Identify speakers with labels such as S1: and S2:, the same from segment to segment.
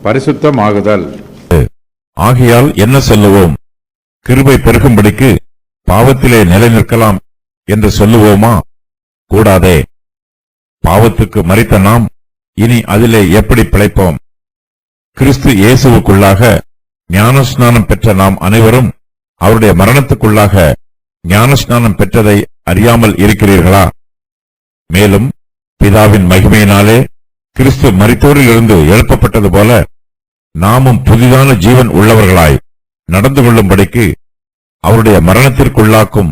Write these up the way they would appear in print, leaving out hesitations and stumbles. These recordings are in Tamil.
S1: பரிசுத்தமாகுதல்.
S2: ஆகையால் என்ன சொல்லுவோம்? கிருபை பெருகும்படிக்கு பாவத்திலே நிலை நிற்கலாம் என்று சொல்லுவோமா? கூடாதே. பாவத்துக்கு மரித்த நாம் இனி அதிலே எப்படி பிழைப்போம்? கிறிஸ்து இயேசுவுக்குள்ளாக ஞானஸ்நானம் பெற்ற நாம் அனைவரும் அவருடைய மரணத்துக்குள்ளாக ஞானஸ்நானம் பெற்றதை அறியாமல் இருக்கிறீர்களா? மேலும் பிதாவின் மகிமையினாலே கிறிஸ்து மரித்தோரிலிருந்து எழுப்பப்பட்டது போல நாமும் புதிதான ஜீவன் உள்ளவர்களாய் நடந்து கொள்ளும்படிக்கு அவருடைய மரணத்திற்குள்ளாக்கும்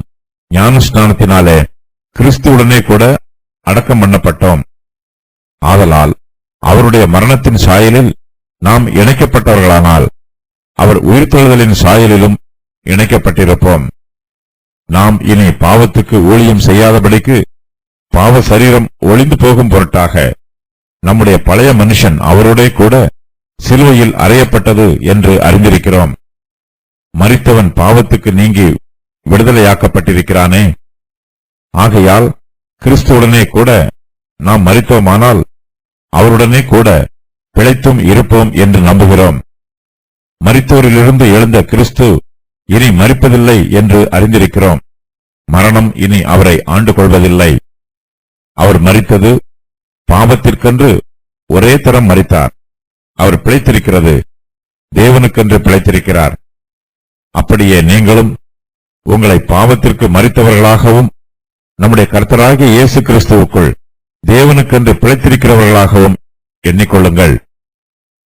S2: ஞானஸ்நானத்தினாலே கிறிஸ்துவுடனே கூட அடக்கம் பண்ணப்பட்டோம். ஆதலால் அவருடைய மரணத்தின் சாயலில் நாம் இணைக்கப்பட்டவர்களானால் அவர் உயிர்த்தெழுதலின் சாயலிலும் இணைக்கப்பட்டிருப்போம். நாம் இனி பாவத்துக்கு ஊழியம் செய்யாதபடிக்கு பாவ சரீரம் ஒளிந்து போகும் பொருட்டாக நம்முடைய பழைய மனுஷன் அவரோடே கூட சிலுவையில் அறையப்பட்டது என்று அறிந்திருக்கிறோம். மரித்தவன் பாவத்துக்கு நீங்கி விடுதலையாக்கப்பட்டிருக்கிறானே. ஆகையால் கிறிஸ்துவுடனே கூட நாம் மரித்தோமானால் அவருடனே கூட பிழைத்தும் இருப்போம் என்று நம்புகிறோம். மரித்தோரிலிருந்து எழுந்த கிறிஸ்து இனி மரிப்பதில்லை என்று அறிந்திருக்கிறோம். மரணம் இனி அவரை ஆண்டு கொள்வதில்லை. அவர் மரித்தது பாவத்திற்கென்று ஒரே தரம் மரித்தார். அவர் பிழைத்திருக்கிறது தேவனுக்கென்று பிழைத்திருக்கிறார். அப்படியே நீங்களும் உங்களை பாவத்திற்கு மரித்தவர்களாகவும் நம்முடைய கர்த்தராகிய இயேசு கிறிஸ்துவுக்குள் தேவனுக்கென்று பிழைத்திருக்கிறவர்களாகவும் எண்ணிக்கொள்ளுங்கள்.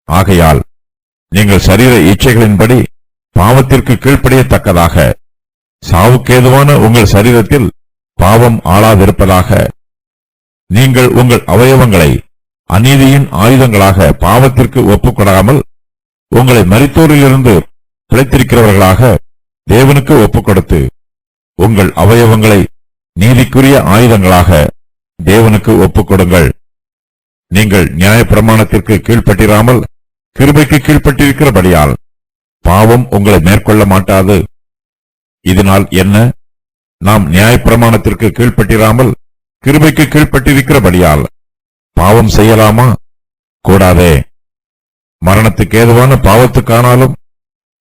S2: ஆகையால் நீங்கள் சரீர இச்சைகளின்படி பாவத்திற்கு கீழ்ப்படியத்தக்கதாக சாவுக்கேதுவான உங்கள் சரீரத்தில் பாவம் ஆளாதிருப்பதாக நீங்கள் உங்கள் அவயவங்களை அநீதியின் ஆயுதங்களாக பாவத்திற்கு ஒப்புக்கொடாமல் உங்களை மரித்தோரிலிருந்து பிழைத்திருக்கிறவர்களாக தேவனுக்கு ஒப்புக்கொடுத்து உங்கள் அவயவங்களை நீதிக்குரிய ஆயுதங்களாக தேவனுக்கு ஒப்புக்கொடுங்கள். நீங்கள் நியாயப்பிரமாணத்திற்கு கீழ்ப்பட்டிராமல் கிருபைக்கு கீழ்ப்பட்டிருக்கிறபடியால் பாவம் உங்களை மேற்கொள்ள மாட்டாது. இதனால் என்ன? நாம் நியாயப்பிரமாணத்திற்கு கீழ்ப்பட்டிராமல் கிருபைக்கு கீழ்ப்பட்டிருக்கிறபடியால் பாவம் செய்யலாமா? கூடாதே. மரணத்துக்கு ஏதுவான பாவத்துக்கானாலும்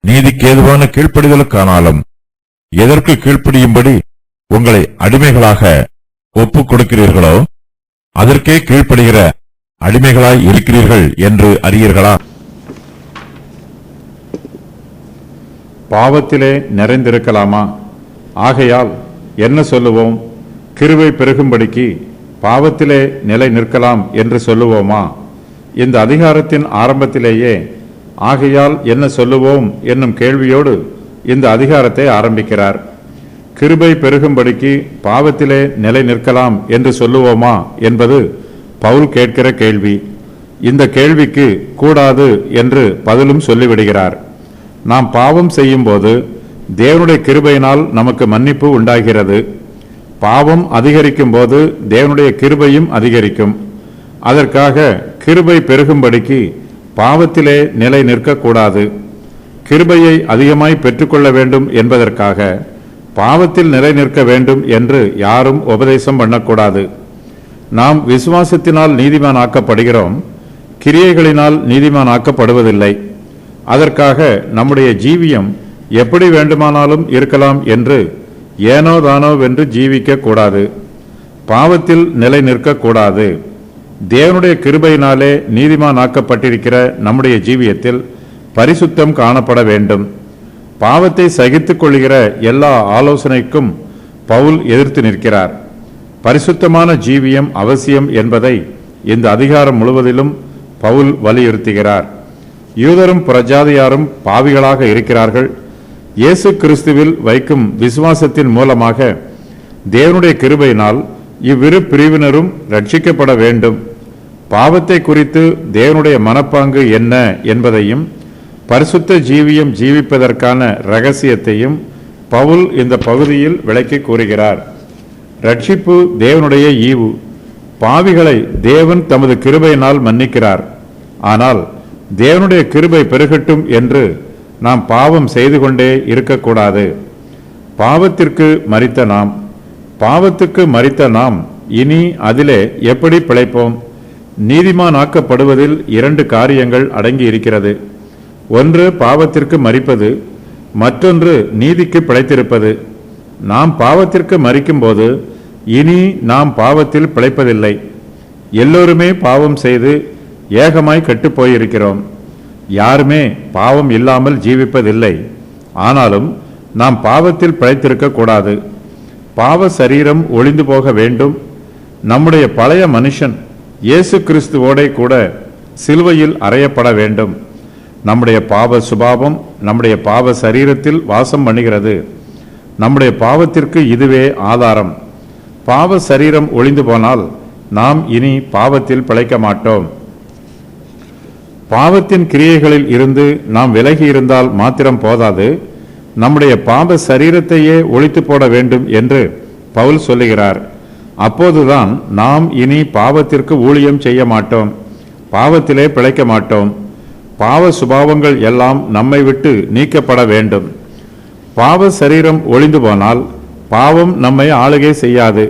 S2: நீதிக்கு ஏதுவான கீழ்ப்படிதலுக்கானாலும் எதற்கு கீழ்ப்படியும்படி உங்களை அடிமைகளாக ஒப்புக் கொடுக்கிறீர்களோ அதற்கே கீழ்ப்படுகிற அடிமைகளாய் இருக்கிறீர்கள் என்று அறியீர்களா?
S1: பாவத்திலே நிறைந்திருக்கலாமா? ஆகையால் என்ன சொல்லுவோம்? கிருபை பெருகும்படிக்கு பாவத்திலே நிலை நிற்கலாம் என்று சொல்லுவோமா? இந்த அதிகாரத்தின் ஆரம்பத்திலேயே ஆகையால் என்ன சொல்லுவோம் என்னும் கேள்வியோடு இந்த அதிகாரத்தை ஆரம்பிக்கிறார். கிருபை பெருகும்படிக்கு பாவத்திலே நிலை நிற்கலாம் என்று சொல்லுவோமா என்பது பவுல் கேட்கிற கேள்வி. இந்த கேள்விக்கு கூடாது என்று பதிலும் சொல்லிவிடுகிறார். நாம் பாவம் செய்யும் போது தேவனுடைய கிருபையினால் நமக்கு மன்னிப்பு உண்டாகிறது. பாவம் அதிகரிக்கும் போது தேவனுடைய கிருபையும் அதிகரிக்கும். அதற்காக கிருபை பெருகும்படிக்கு பாவத்திலே நிலை நிற்கக்கூடாது. கிருபையை அதிகமாய் பெற்றுக்கொள்ள வேண்டும் என்பதற்காக பாவத்தில் நிலை நிற்க வேண்டும் என்று யாரும் உபதேசம் பண்ணக்கூடாது. நாம் விசுவாசத்தினால் நீதிமான் ஆக்கப்படுகிறோம், கிரியைகளினால் நீதிமான் ஆக்கப்படுவதில்லை. அதற்காக நம்முடைய ஜீவியம் எப்படி வேண்டுமானாலும் இருக்கலாம் என்று ஏனோ தானோ வென்று ஜீவிக்க கூடாது. பாவத்தில் நிலை நிற்கக்கூடாது. தேவனுடைய கிருபையினாலே நீதிமான் ஆக்கப்பட்டிருக்கிற நம்முடைய ஜீவியத்தில் பரிசுத்தம் காணப்பட வேண்டும். பாவத்தை சகித்துக் கொள்கிற எல்லா ஆலோசனைக்கும் பவுல் எதிர்த்து நிற்கிறார். பரிசுத்தமான ஜீவியம் அவசியம் என்பதை இந்த அதிகாரம் முழுவதிலும் பவுல் வலியுறுத்துகிறார். யூதரும் பிரஜாதியாரும் பாவிகளாக இருக்கிறார்கள். இயேசு கிறிஸ்துவில் வைக்கும் விசுவாசத்தின் மூலமாக தேவனுடைய கிருபையினால் இவ்விரு பிரிவினரும் ரட்சிக்கப்பட வேண்டும். பாவத்தை குறித்து தேவனுடைய மனப்பாங்கு என்ன என்பதையும் பரிசுத்த ஜீவியம் ஜீவிப்பதற்கான இரகசியத்தையும் பவுல் இந்த பகுதியில் விளக்கி கூறுகிறார். ரட்சிப்பு தேவனுடைய ஈவு. பாவிகளை தேவன் தமது கிருபையினால் மன்னிக்கிறார். ஆனால் தேவனுடைய கிருபை பெருகட்டும் என்று நாம் பாவம் செய்து கொண்டே இருக்கக்கூடாது. பாவத்துக்கு மரித்த நாம் இனி அதிலே எப்படி பிழைப்போம்? நீதிமானாக்கப்படுவதில் 2 காரியங்கள் அடங்கி இருக்கிறது. ஒன்று பாவத்திற்கு மரிப்பது, மற்றொன்று நீதிக்கு பிழைத்திருப்பது. நாம் பாவத்திற்கு மரிக்கும்போது இனி நாம் பாவத்தில் பிழைப்பதில்லை. எல்லோருமே பாவம் செய்து ஏகமாய் கெட்டுப் போயிருக்கிறோம். யாருமே பாவம் இல்லாமல் ஜீவிப்பதில்லை. ஆனாலும் நாம் பாவத்தில் பிழைத்திருக்க கூடாது. பாவ சரீரம் ஒளிந்து போக வேண்டும். நம்முடைய பழைய மனுஷன் இயேசு கிறிஸ்துவோடே கூட சிலுவையில் அறையப்பட வேண்டும். நம்முடைய பாவ சுபாவம் நம்முடைய பாவ சரீரத்தில் வாசம் பண்ணுகிறது. நம்முடைய பாவத்திற்கு இதுவே ஆதாரம். பாவ சரீரம் ஒளிந்து போனால் நாம் இனி பாவத்தில் பிழைக்க மாட்டோம். பாவத்தின் கிரியைகளில் இருந்து நாம் விலகி இருந்தால் மாத்திரம் போதாது, நம்முடைய பாவ சரீரத்தையே ஒழித்து போட வேண்டும் என்று பவுல் சொல்லுகிறார். அப்போதுதான் நாம் இனி பாவத்திற்கு ஊழியம் செய்ய மாட்டோம், பாவத்திலே பிழைக்க மாட்டோம். பாவ சுபாவங்கள் எல்லாம் நம்மை விட்டு நீக்கப்பட வேண்டும். பாவ சரீரம் ஒளிந்து போனால் பாவம் நம்மை ஆளுகை செய்யாது.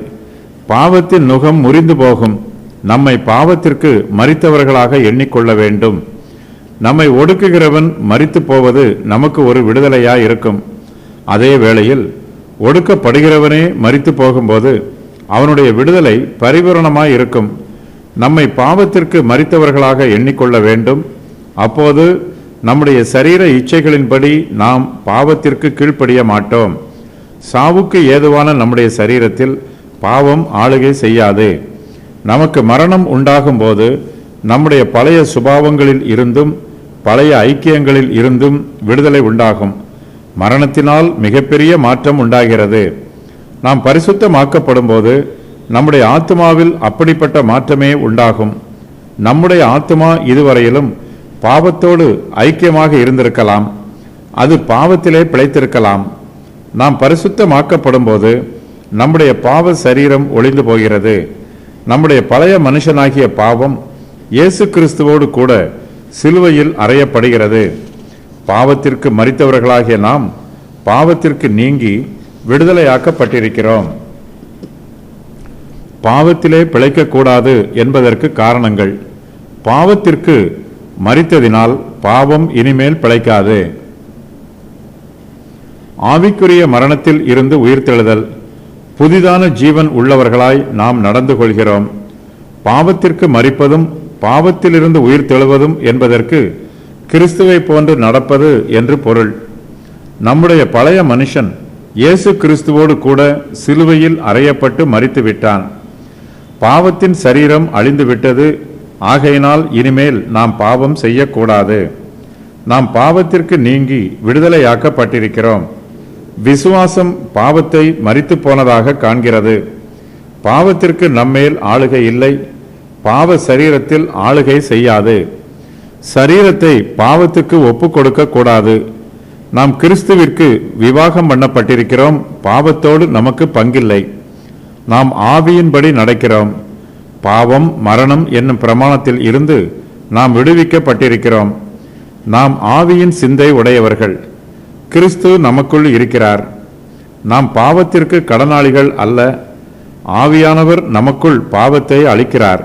S1: பாவத்தின் நுகம் முறிந்து போகும். நம்மை பாவத்திற்கு மரித்தவர்களாக எண்ணிக்கொள்ள வேண்டும். நம்மை ஒடுக்குகிறவன் மரித்து போவது நமக்கு ஒரு விடுதலையாய் இருக்கும். அதே வேளையில் ஒடுக்கப்படுகிறவனே மரித்து போகும்போது அவனுடைய விடுதலை பரிபூரணமாய் இருக்கும். நம்மை பாவத்திற்கு மரித்தவர்களாக எண்ணிக்கொள்ள வேண்டும். அப்போது நம்முடைய சரீர இச்சைகளின்படி நாம் பாவத்திற்கு கீழ்ப்படிய மாட்டோம். சாவுக்கு ஏதுவான நம்முடைய சரீரத்தில் பாவம் ஆளுகை செய்யாது. நமக்கு மரணம் உண்டாகும் போது நம்முடைய பழைய சுபாவங்களில் இருந்தும் பழைய ஐக்கியங்களில் இருந்தும் விடுதலை உண்டாகும். மரணத்தினால் மிகப்பெரிய மாற்றம் உண்டாகிறது. நாம் பரிசுத்தமாக்கப்படும் போது நம்முடைய ஆத்மாவில் அப்படிப்பட்ட மாற்றமே உண்டாகும். நம்முடைய ஆத்மா இதுவரையிலும் பாவத்தோடு ஐக்கியமாக இருந்திருக்கலாம். அது பாவத்திலே பிழைத்திருக்கலாம். நாம் பரிசுத்தமாக்கப்படும் போது நம்முடைய பாவ சரீரம் ஒளிந்து போகிறது. நம்முடைய பழைய மனுஷனாகிய பாவம் இயேசு கிறிஸ்துவோடு கூட சிலுவையில் அறையப்படுகிறது. பாவத்திற்கு மரித்தவர்களாகிய நாம் பாவத்திற்கு நீங்கி விடுதலையாக்கப்பட்டிருக்கிறோம். பாவத்திலே பிழைக்கக்கூடாது என்பதற்கு காரணங்கள். பாவத்திற்கு மரித்ததினால் பாவம் இனிமேல் பிழைக்காது. ஆவிக்குரிய மரணத்தில் இருந்து உயிர்த்தெழுதல். புதிதான ஜீவன் உள்ளவர்களாய் நாம் நடந்து கொள்கிறோம். பாவத்திற்கு மரிப்பதும் பாவத்திலிருந்து உயிர்த்தெழுவதும் என்பதற்கு கிறிஸ்துவை போன்று நடப்பது என்று பொருள். நம்முடைய பழைய மனுஷன் இயேசு கிறிஸ்துவோடு கூட சிலுவையில் அறையப்பட்டு மரித்து விட்டான். பாவத்தின் சரீரம் அழிந்து விட்டது. ஆகையினால் இனிமேல் நாம் பாவம் செய்யக்கூடாது. நாம் பாவத்திற்கு நீங்கி விடுதலையாக்கப்பட்டிருக்கிறோம். விசுவாசம் பாவத்தை மரித்து போனதாக காண்கிறது. பாவத்திற்கு நம்மேல் ஆளுகை இல்லை. பாவ சரீரத்தில் ஆளுகை செய்யாது. சரீரத்தை பாவத்துக்கு ஒப்பு கொடுக்க கூடாது. நாம் கிறிஸ்துவிற்கு விவாகம் பண்ணப்பட்டிருக்கிறோம். பாவத்தோடு நமக்கு பங்கில்லை. நாம் ஆவியின்படி நடக்கிறோம். பாவம் மரணம் என்னும் பிரமாணத்தில் இருந்து நாம் விடுவிக்கப்பட்டிருக்கிறோம். நாம் ஆவியின் சிந்தை உடையவர்கள். கிறிஸ்து நமக்குள் இருக்கிறார். நாம் பாவத்திற்கு கடனாளிகள் அல்ல. ஆவியானவர் நமக்குள் பாவத்தை அளிக்கிறார்.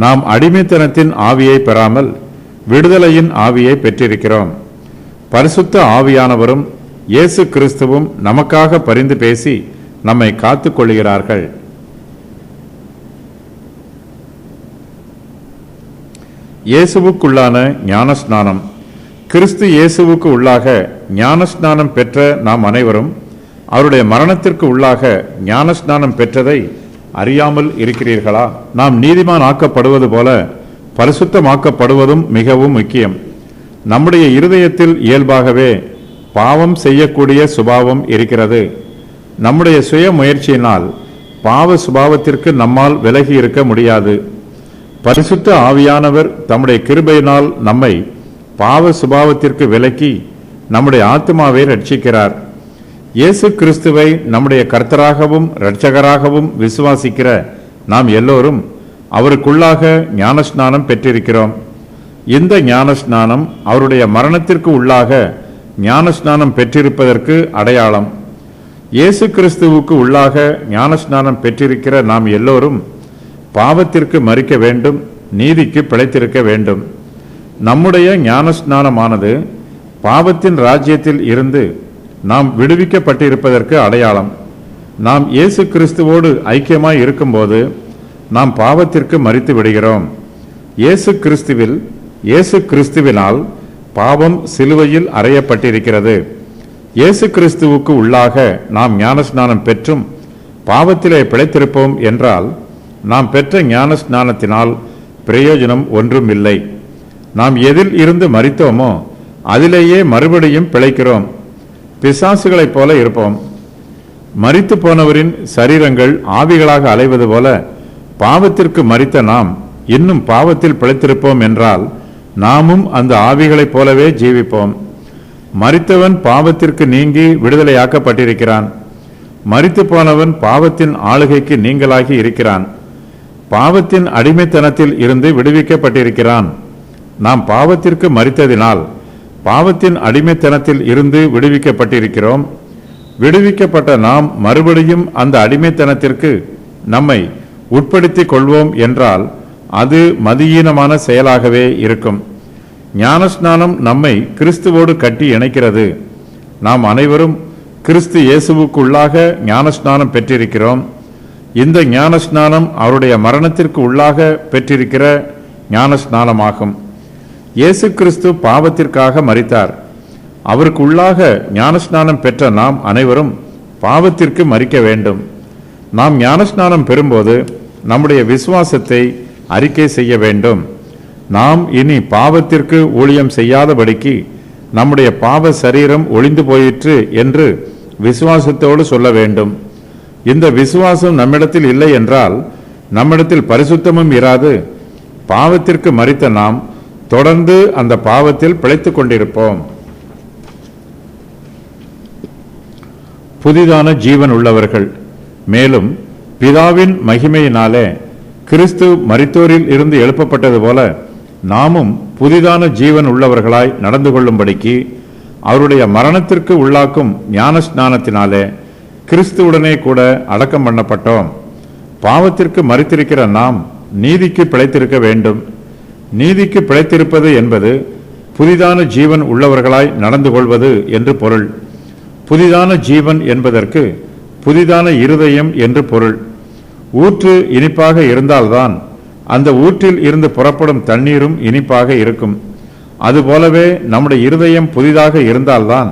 S1: நாம் அடிமைத்தனத்தின் ஆவியை பெறாமல் விடுதலையின் ஆவியை பெற்றிருக்கிறோம். பரிசுத்த ஆவியானவரும் இயேசு கிறிஸ்துவும் நமக்காக பரிந்து பேசி நம்மை காத்துக் கொள்கிறார்கள். இயேசுவுக்குள்ளான ஞானஸ்நானம். கிறிஸ்து இயேசுவுக்கு உள்ளாக ஞானஸ்நானம் பெற்ற நாம் அனைவரும் அவருடைய மரணத்திற்கு உள்ளாக ஞானஸ்நானம் பெற்றதை அறியாமல் இருக்கிறீர்களா? நாம் நீதிமான் ஆக்கப்படுவது போல பரிசுத்தமாக்கப்படுவதும் மிகவும் முக்கியம். நம்முடைய இருதயத்தில் இயல்பாகவே பாவம் செய்யக்கூடிய சுபாவம் இருக்கிறது. நம்முடைய சுய முயற்சியினால் பாவ சுபாவத்திற்கு நம்மால் விலகி இருக்க முடியாது. பரிசுத்த ஆவியானவர் தம்முடைய கிருபையினால் நம்மை பாவ சுபாவத்திற்கு விலக்கி நம்முடைய ஆத்மாவை ரட்சிக்கிறார். இயேசு கிறிஸ்துவை நம்முடைய கர்த்தராகவும் இரட்சகராகவும் விசுவாசிக்கிற நாம் எல்லோரும் அவருக்குள்ளாக ஞானஸ்நானம் பெற்றிருக்கிறோம். இந்த ஞானஸ்நானம் அவருடைய மரணத்திற்கு உள்ளாக ஞானஸ்நானம் பெற்றிருப்பதற்கு அடையாளம். இயேசு கிறிஸ்துவுக்கு உள்ளாக ஞானஸ்நானம் பெற்றிருக்கிற நாம் எல்லோரும் பாவத்திற்கு மரிக்க வேண்டும். நீதிக்கு பிழைத்திருக்க வேண்டும். நம்முடைய ஞானஸ்நானமானது பாவத்தின் ராஜ்யத்தில் இருந்து நாம் விடுவிக்கப்பட்டிருப்பதற்கு அடையாளம். நாம் இயேசு கிறிஸ்துவோடு ஐக்கியமாய் இருக்கும்போது நாம் பாவத்திற்கு மரித்து விடுகிறோம். இயேசு கிறிஸ்துவினால் பாவம் சிலுவையில் அறையப்பட்டிருக்கிறது. இயேசு கிறிஸ்துவுக்கு உள்ளாக நாம் ஞானஸ்நானம் பெற்றும் பாவத்திலே பிழைத்திருப்போம் என்றால் நாம் பெற்ற ஞானஸ்நானத்தினால் பிரயோஜனம் ஒன்றும் இல்லை. நாம் எதில் இருந்து மரித்தோமோ அதிலேயே மறுபடியும் பிழைக்கிறோம். பிசாசுகளைப் போல இருப்போம். மரித்து போனவரின் சரீரங்கள் ஆவிகளாக அலைவது போல பாவத்திற்கு மரித்த நாம் இன்னும் பாவத்தில் பிழைத்திருப்போம் என்றால் நாமும் அந்த ஆவிகளைப் போலவே ஜீவிப்போம். மரித்தவன் பாவத்திற்கு நீங்கி விடுதலையாக்கப்பட்டிருக்கிறான். மரித்து போனவன் பாவத்தின் ஆளுகைக்கு நீங்களாகி இருக்கிறான். பாவத்தின் அடிமைத்தனத்தில் இருந்து விடுவிக்கப்பட்டிருக்கிறான். நாம் பாவத்திற்கு மரித்ததினால் பாவத்தின் அடிமைத்தனத்தில் இருந்து விடுவிக்கப்பட்டிருக்கிறோம். விடுவிக்கப்பட்ட நாம் மறுபடியும் அந்த அடிமைத்தனத்திற்கு நம்மை உட்படுத்திக் கொள்வோம் என்றால் அது மதியீனமான செயலாகவே இருக்கும். ஞானஸ்நானம் நம்மை கிறிஸ்துவோடு கட்டி இணைக்கிறது. நாம் அனைவரும் கிறிஸ்து இயேசுவுக்குள்ளாக ஞானஸ்நானம் பெற்றிருக்கிறோம். இந்த ஞானஸ்நானம் அவருடைய மரணத்திற்கு உள்ளாக பெற்றிருக்கிற ஞானஸ்நானமாகும். இயேசு கிறிஸ்து பாவத்திற்காக மரித்தார். அவருக்கு உள்ளாக ஞானஸ்நானம் பெற்ற நாம் அனைவரும் பாவத்திற்கு மரிக்க வேண்டும். நாம் ஞானஸ்நானம் பெறும்போது நம்முடைய விசுவாசத்தை அறிக்கை செய்ய வேண்டும். நாம் இனி பாவத்திற்கு ஊழியம் செய்யாதபடிக்கு நம்முடைய பாவ சரீரம் ஒளிந்து போயிற்று என்று விசுவாசத்தோடு சொல்ல வேண்டும். இந்த விசுவாசம் நம்மிடத்தில் இல்லை என்றால் நம்மிடத்தில் பரிசுத்தமும் இராது. பாவத்திற்கு மரித்த நாம் தொடர்ந்து அந்த பாவத்தில் பிழைத்துக் கொண்டிருப்போம். புதிதான ஜீவன் உள்ளவர்கள். மேலும் பிதாவின் மகிமையினாலே கிறிஸ்து மரித்தோரில் இருந்து எழுப்பப்பட்டது போல நாமும் புதிதான ஜீவன் உள்ளவர்களாய் நடந்து கொள்ளும்படிக்கு அவருடைய மரணத்திற்கு உள்ளாக்கும் ஞானஸ்நானத்தினாலே கிறிஸ்துவுடனே கூட அடக்கம் பண்ணப்பட்டோம். பாவத்திற்கு மரித்திருக்கிற நாம் நீதிக்கு பிழைத்திருக்க வேண்டும். நீதிக்கு பிழைத்திருப்பது என்பது புதிதான ஜீவன் உள்ளவர்களாய் நடந்து கொள்வது என்று பொருள். புதிதான ஜீவன் என்பதற்கு புதிதான இருதயம் என்று பொருள். ஊற்று இனிப்பாக இருந்தால்தான் அந்த ஊற்றில் இருந்து புறப்படும் தண்ணீரும் இனிப்பாக இருக்கும். அதுபோலவே நம்முடைய இருதயம் புதிதாக இருந்தால்தான்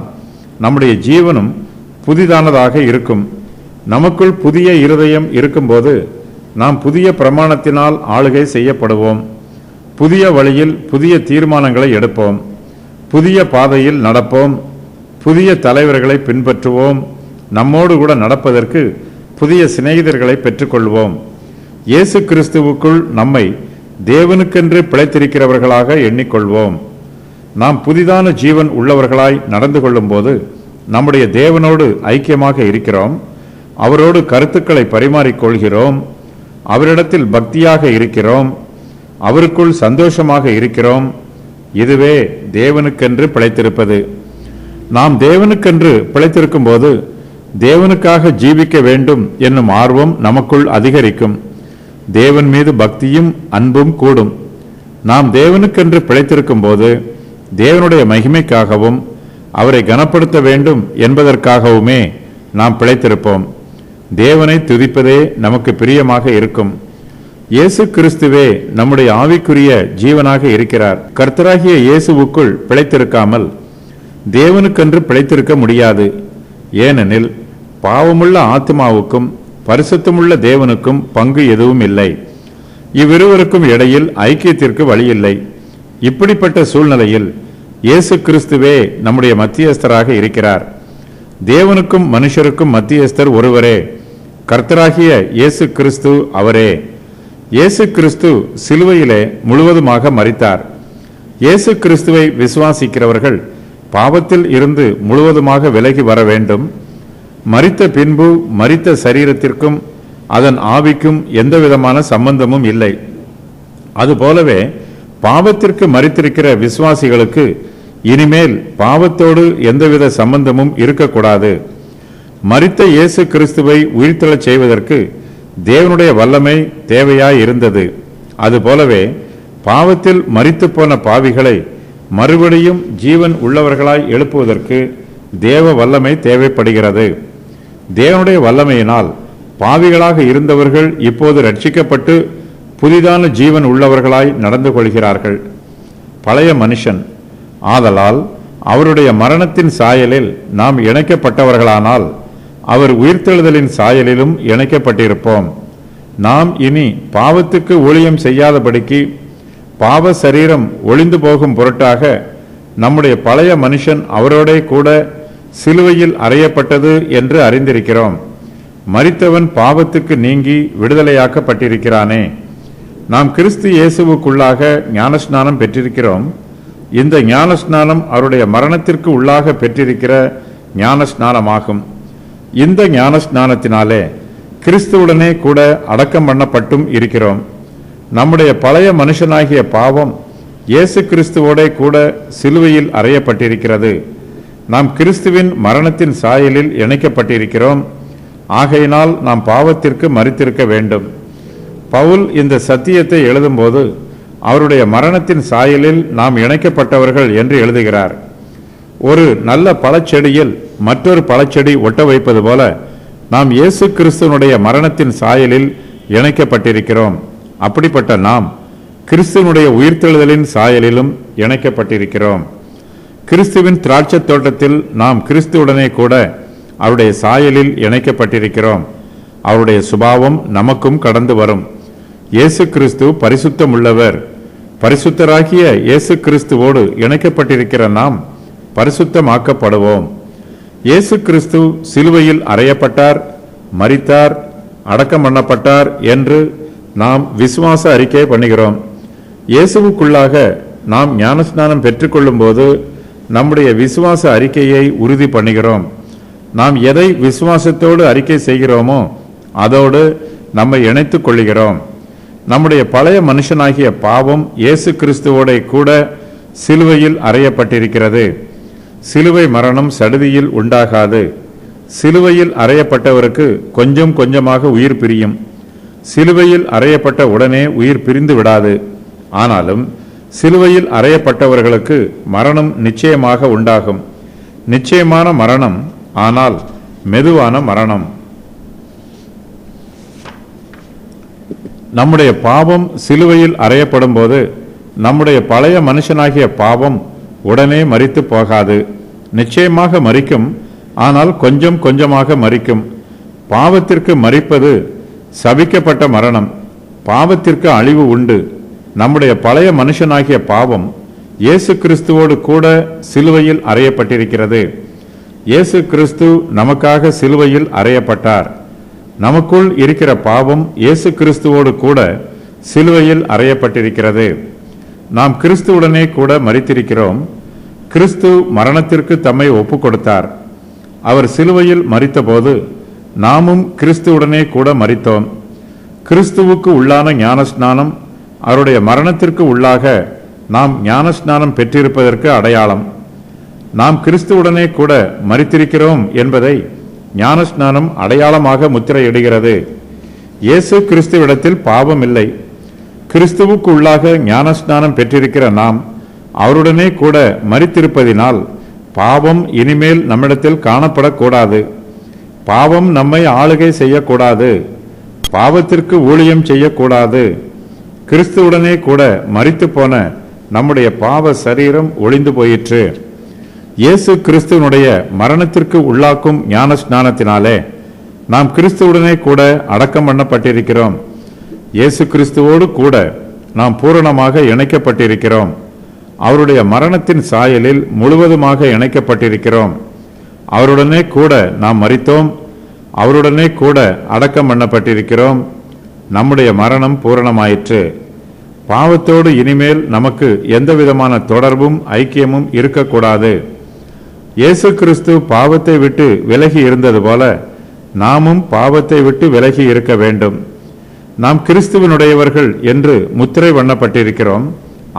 S1: நம்முடைய ஜீவனும் புதிதானதாக இருக்கும். நமக்குள் புதிய இருதயம் இருக்கும்போது நாம் புதிய பிரமாணத்தினால் ஆளுகை செய்யப்படுவோம். புதிய வழியில் புதிய தீர்மானங்களை எடுப்போம். புதிய பாதையில் நடப்போம். புதிய தலைவர்களை பின்பற்றுவோம். நம்மோடு கூட நடப்பதற்கு புதிய சிநேகிதர்களை பெற்றுக்கொள்வோம். இயேசு கிறிஸ்துவுக்குள் நம்மை தேவனுக்கென்று பிழைத்திருக்கிறவர்களாக எண்ணிக்கொள்வோம். நாம் புதிதான ஜீவன் உள்ளவர்களாய் நடந்து கொள்ளும் போது நம்முடைய தேவனோடு ஐக்கியமாக இருக்கிறோம். அவரோடு கருத்துக்களை பரிமாறிக்கொள்கிறோம். அவரிடத்தில் பக்தியாக இருக்கிறோம். அவருக்குள் சந்தோஷமாக இருக்கிறோம். இதுவே தேவனுக்கென்று பிழைத்திருப்பது. நாம் தேவனுக்கென்று பிழைத்திருக்கும் போது தேவனுக்காக ஜீவிக்க வேண்டும் என்னும் ஆர்வம் நமக்குள் அதிகரிக்கும். தேவன் மீது பக்தியும் அன்பும் கூடும். நாம் தேவனுக்கென்று பிழைத்திருக்கும் போது தேவனுடைய மகிமைக்காகவும் அவரை கனப்படுத்த வேண்டும் என்பதற்காகவுமே நாம் பிழைத்திருப்போம். தேவனை துதிப்பதே நமக்கு பிரியமாக இருக்கும். இயேசு கிறிஸ்துவே நம்முடைய ஆவிக்குரிய ஜீவனாக இருக்கிறார். கர்த்தராகிய இயேசுவுக்குள் பிழைத்திருக்காமல் தேவனுக்கென்று பிழைத்திருக்க முடியாது. ஏனெனில் பாவமுள்ள ஆத்மாவுக்கும் பரிசுத்தமுள்ள தேவனுக்கும் பங்கு எதுவும் இல்லை. இவ்விருவருக்கும் இடையில் ஐக்கியத்திற்கு வழியில்லை. இப்படிப்பட்ட சூழ்நிலையில் இயேசு கிறிஸ்துவே நம்முடைய மத்தியஸ்தராக இருக்கிறார். தேவனுக்கும் மனுஷருக்கும் மத்தியஸ்தர் ஒருவரே, கர்த்தராகிய இயேசு கிறிஸ்து அவரே. இயேசு கிறிஸ்து சிலுவையிலே முழுவதுமாக மரித்தார். இயேசு கிறிஸ்துவை விசுவாசிக்கிறவர்கள் பாவத்தில் இருந்து முழுவதுமாக விலகி வர வேண்டும். மரித்த பின்பு மரித்த சரீரத்திற்கும் அதன் ஆவிக்கும் எந்தவிதமான சம்பந்தமும் இல்லை. அதுபோலவே பாவத்திற்கு மரித்திருக்கிற விசுவாசிகளுக்கு இனிமேல் பாவத்தோடு எந்தவித சம்பந்தமும் இருக்கக்கூடாது. மரித்த இயேசு கிறிஸ்துவை உயிர்த்தெழச் செய்வதற்கு தேவனுடைய வல்லமை தேவையாய் இருந்தது. அதுபோலவே பாவத்தில் மரித்துப் போன பாவிகளை மறுபடியும் ஜீவன் உள்ளவர்களாய் எழுப்புவதற்கு தேவ வல்லமை தேவைப்படுகிறது. தேவனுடைய வல்லமையினால் பாவிகளாக இருந்தவர்கள் இப்போது ரட்சிக்கப்பட்டு புதிதான ஜீவன் உள்ளவர்களாய் நடந்து கொள்கிறார்கள். பழைய மனுஷன் ஆதலால் அவருடைய மரணத்தின் சாயலில் நாம் இணைக்கப்பட்டவர்களானால் அவர் உயிர்த்தெழுதலின் சாயலிலும் இணைக்கப்பட்டிருப்போம். நாம் இனி பாவத்துக்கு ஊழியம் செய்யாதபடிக்கு பாவ சரீரம் ஒளிந்து போகும் பொருட்டாக நம்முடைய பழைய மனுஷன் அவரோடே கூட சிலுவையில் அறையப்பட்டது என்று அறிந்திருக்கிறோம். மரித்தவன் பாவத்துக்கு நீங்கி விடுதலையாக்கப்பட்டிருக்கிறானே. நாம் கிறிஸ்து இயேசுவுக்குள்ளாக ஞானஸ்நானம் பெற்றிருக்கிறோம். இந்த ஞானஸ்நானம் அவருடைய மரணத்திற்கு உள்ளாக பெற்றிருக்கிற ஞானஸ்நானமாகும். இந்த ஞானஸ்நானத்தினாலே கிறிஸ்துவுடனே கூட அடக்கம் பண்ணப்பட்டும் இருக்கிறோம். நம்முடைய பழைய மனுஷனாகிய பாவம் இயேசு கிறிஸ்துவோட கூட சிலுவையில் அறையப்பட்டிருக்கிறது. நாம் கிறிஸ்துவின் மரணத்தின் சாயலில் இணைக்கப்பட்டிருக்கிறோம். ஆகையினால் நாம் பாவத்திற்கு மரித்திருக்க வேண்டும். பவுல் இந்த சத்தியத்தை எழுதும்போது அவருடைய மரணத்தின் சாயலில் நாம் இணைக்கப்பட்டவர்கள் என்று எழுதுகிறார். ஒரு நல்ல பழச்செடியில் மற்றொரு பழச்செடி ஒட்ட வைப்பது போல நாம் இயேசு கிறிஸ்துவனுடைய மரணத்தின் சாயலில் இணைக்கப்பட்டிருக்கிறோம். அப்படிப்பட்ட நாம் கிறிஸ்துவனுடைய உயிர்த்தெழுதலின் சாயலிலும் இணைக்கப்பட்டிருக்கிறோம். கிறிஸ்துவின் திராட்சை தோட்டத்தில் நாம் கிறிஸ்துவுடனே கூட அவருடைய சாயலில் இணைக்கப்பட்டிருக்கிறோம். அவருடைய சுபாவம் நமக்கும் கடந்து வரும். இயேசு கிறிஸ்து பரிசுத்தம் உள்ளவர். பரிசுத்தராகிய இயேசு கிறிஸ்துவோடு இணைக்கப்பட்டிருக்கிற நாம் பரிசுத்தமாக்கப்படுவோம். இயேசு கிறிஸ்து சிலுவையில் அறையப்பட்டார், மரித்தார், அடக்கம் பண்ணப்பட்டார் என்று நாம் விசுவாச அறிக்கை பண்ணுகிறோம். இயேசுவுக்குள்ளாக நாம் ஞானஸ்நானம் பெற்றுக்கொள்ளும் போது நம்முடைய விசுவாச அறிக்கையை உறுதி பண்ணுகிறோம். நாம் எதை விசுவாசத்தோடு அறிக்கை செய்கிறோமோ அதோடு நம்மை இணைத்துக் கொள்கிறோம். நம்முடைய பழைய மனுஷனாகிய பாவம் இயேசு கிறிஸ்துவோட கூட சிலுவையில் அறையப்பட்டிருக்கிறது. சிலுவை மரணம் சடுதியில் உண்டாகாது. சிலுவையில் அறையப்பட்டவருக்கு கொஞ்சம் கொஞ்சமாக உயிர் பிரியும். சிலுவையில் அறையப்பட்ட உடனே உயிர் பிரிந்து விடாது. ஆனாலும் சிலுவையில் அறையப்பட்டவர்களுக்கு மரணம் நிச்சயமாக உண்டாகும். நிச்சயமான மரணம், ஆனால் மெதுவான மரணம். நம்முடைய பாவம் சிலுவையில் அறையப்படும் போது நம்முடைய பழைய மனுஷனாகிய பாவம் உடனே மரித்து போகாது. நிச்சயமாக மரிக்கும், ஆனால் கொஞ்சம் கொஞ்சமாக மரிக்கும். பாவத்திற்கு மரிப்பது சபிக்கப்பட்ட மரணம். பாவத்திற்கு அழிவு உண்டு. நம்முடைய பழைய மனுஷனாகிய பாவம் இயேசு கிறிஸ்துவோடு கூட சிலுவையில் அறையப்பட்டிருக்கிறது. இயேசு கிறிஸ்து நமக்காக சிலுவையில் அறையப்பட்டார். நமக்குள் இருக்கிற பாவம் இயேசு கிறிஸ்துவோடு கூட சிலுவையில் அறையப்பட்டிருக்கிறது. நாம் கிறிஸ்துவுடனே கூட மரித்திருக்கிறோம். கிறிஸ்து மரணத்திற்கு தம்மை ஒப்பு கொடுத்தார். அவர் சிலுவையில் மரித்தபோது நாமும் கிறிஸ்துவுடனே கூட மரித்தோம். கிறிஸ்துவுக்கு உள்ளான ஞானஸ்நானம் அவருடைய மரணத்திற்கு உள்ளாக நாம் ஞானஸ்நானம் பெற்றிருப்பதற்கு அடையாளம். நாம் கிறிஸ்துவுடனே கூட மரித்திருக்கிறோம் என்பதை ஞானஸ்நானம் அடையாளமாக முத்திரையிடுகிறது. இயேசு கிறிஸ்துவிடத்தில் பாவம் இல்லை. கிறிஸ்துவுக்கு உள்ளாக ஞானஸ்நானம் பெற்றிருக்கிற நாம் அவருடனே கூட மரித்திருப்பதினால் பாவம் இனிமேல் நம்மிடத்தில் காணப்படக்கூடாது. பாவம் நம்மை ஆளுகை செய்யக்கூடாது. பாவத்திற்கு ஊழியம் செய்யக்கூடாது. கிறிஸ்துவுடனே கூட மரித்து போன நம்முடைய பாவ சரீரம் ஒளிந்து போயிற்று. இயேசு கிறிஸ்துவனுடைய மரணத்திற்கு உள்ளாக்கும் ஞான ஸ்நானத்தினாலே நாம் கிறிஸ்துவுடனே கூட அடக்கம் பண்ணப்பட்டிருக்கிறோம். இயேசு கிறிஸ்துவோடு கூட நாம் பூரணமாக இணைக்கப்பட்டிருக்கிறோம். அவருடைய மரணத்தின் சாயலில் முழுவதுமாக இணைக்கப்பட்டிருக்கிறோம். அவருடனே கூட நாம் மரித்தோம். அவருடனே கூட அடக்கம் பண்ணப்பட்டிருக்கிறோம். நம்முடைய மரணம் பூரணமாயிற்று. பாவத்தோடு இனிமேல் நமக்கு எந்த விதமான தொடர்பும் ஐக்கியமும் இருக்கக்கூடாது. இயேசு கிறிஸ்து பாவத்தை விட்டு விலகி இருந்தது போல நாமும் பாவத்தை விட்டு விலகி இருக்க வேண்டும். நாம் கிறிஸ்துவனுடையவர்கள் என்று முத்திரை பண்ணப்பட்டிருக்கிறோம்.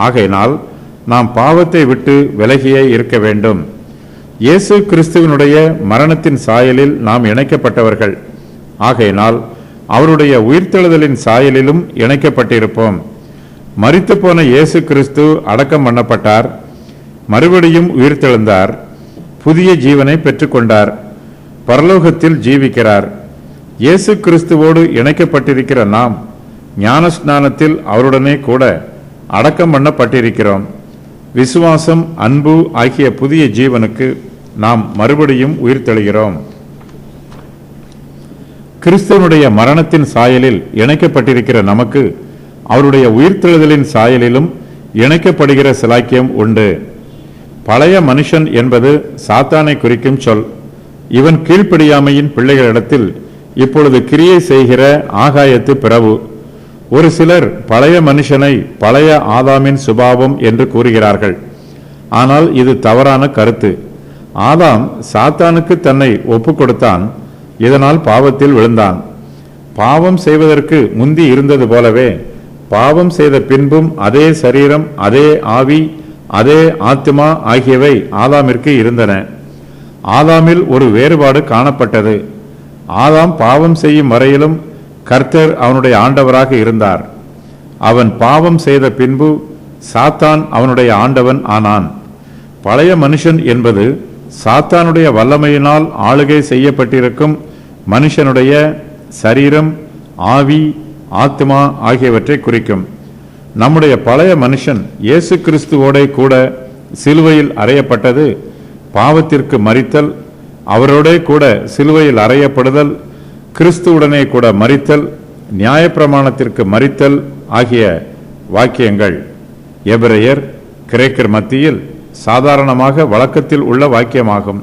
S1: ஆகையினால் நாம் பாவத்தை விட்டு விலகியே இருக்க வேண்டும். இயேசு கிறிஸ்துவனுடைய மரணத்தின் சாயலில் நாம் இணைக்கப்பட்டவர்கள். ஆகையினால் அவருடைய உயிர்த்தெழுதலின் சாயலிலும் இணைக்கப்பட்டிருப்போம். மரித்துப்போன இயேசு கிறிஸ்து அடக்கம் பண்ணப்பட்டார், மறுபடியும் உயிர்த்தெழுந்தார், புதிய ஜீவனை பெற்றுக்கொண்டார், பரலோகத்தில் ஜீவிக்கிறார். இயேசு கிறிஸ்துவோடு இணைக்கப்பட்டிருக்கிற நாம் ஞானஸ்நானத்தில் அவருடனே கூட அடக்கம் பண்ணப்பட்டிருக்கிறோம். விசுவாசம், அன்பு ஆகிய புதிய ஜீவனுக்கு நாம் மறுபடியும் உயிர்த்தெழுகிறோம். கிறிஸ்துவனுடைய மரணத்தின் சாயலில் இணைக்கப்பட்டிருக்கிற நமக்கு அவருடைய உயிர்த்தெழுதலின் சாயலிலும் இணைக்கப்படுகிற சிலாக்கியம் உண்டு. பழைய மனுஷன் என்பது சாத்தானை குறிக்கும் சொல். இவன் கீழ்ப்படியாமையின் பிள்ளைகளிடத்தில் இப்பொழுது கிரியை செய்கிற ஆகாயத்து பிறவு. ஒரு சிலர் பழைய மனுஷனை பழைய ஆதாமின் சுபாவம் என்று கூறுகிறார்கள். ஆனால் இது தவறான கருத்து. ஆதாம் சாத்தானுக்கு தன்னை ஒப்பு கொடுத்தான், இதனால் பாவத்தில் விழுந்தான். பாவம் செய்வதற்கு முந்தி இருந்தது போலவே பாவம் செய்த பின்பும் அதே சரீரம், அதே ஆவி, அதே ஆத்மா ஆகியவை ஆதாமிற்கு இருந்தன. ஆதாமில் ஒரு வேறுபாடு காணப்பட்டது. ஆதாம் பாவம் செய்யும் வரையிலும் கர்த்தர் அவனுடைய ஆண்டவராக இருந்தார். அவன் பாவம் செய்த பின்பு சாத்தான் அவனுடைய ஆண்டவன் ஆனான். பழைய மனுஷன் என்பது சாத்தானுடைய வல்லமையினால் ஆளுகை செய்யப்பட்டிருக்கும் மனுஷனுடைய சரீரம், ஆவி, ஆத்மா ஆகியவற்றை குறிக்கும். நம்முடைய பழைய மனுஷன் இயேசு கிறிஸ்துவோட கூட சிலுவையில் அறையப்பட்டது பாவத்திற்கு மரித்தல், அவரோட கூட சிலுவையில் அறையப்படுதல், கிறிஸ்துவுடனே கூட மரித்தல், நியாயப்பிரமாணத்திற்கு மரித்தல் ஆகிய வாக்கியங்கள் எபிரேயர், கிரேக்கர் மத்தியில் சாதாரணமாக வழக்கத்தில் உள்ள வாக்கியமாகும்.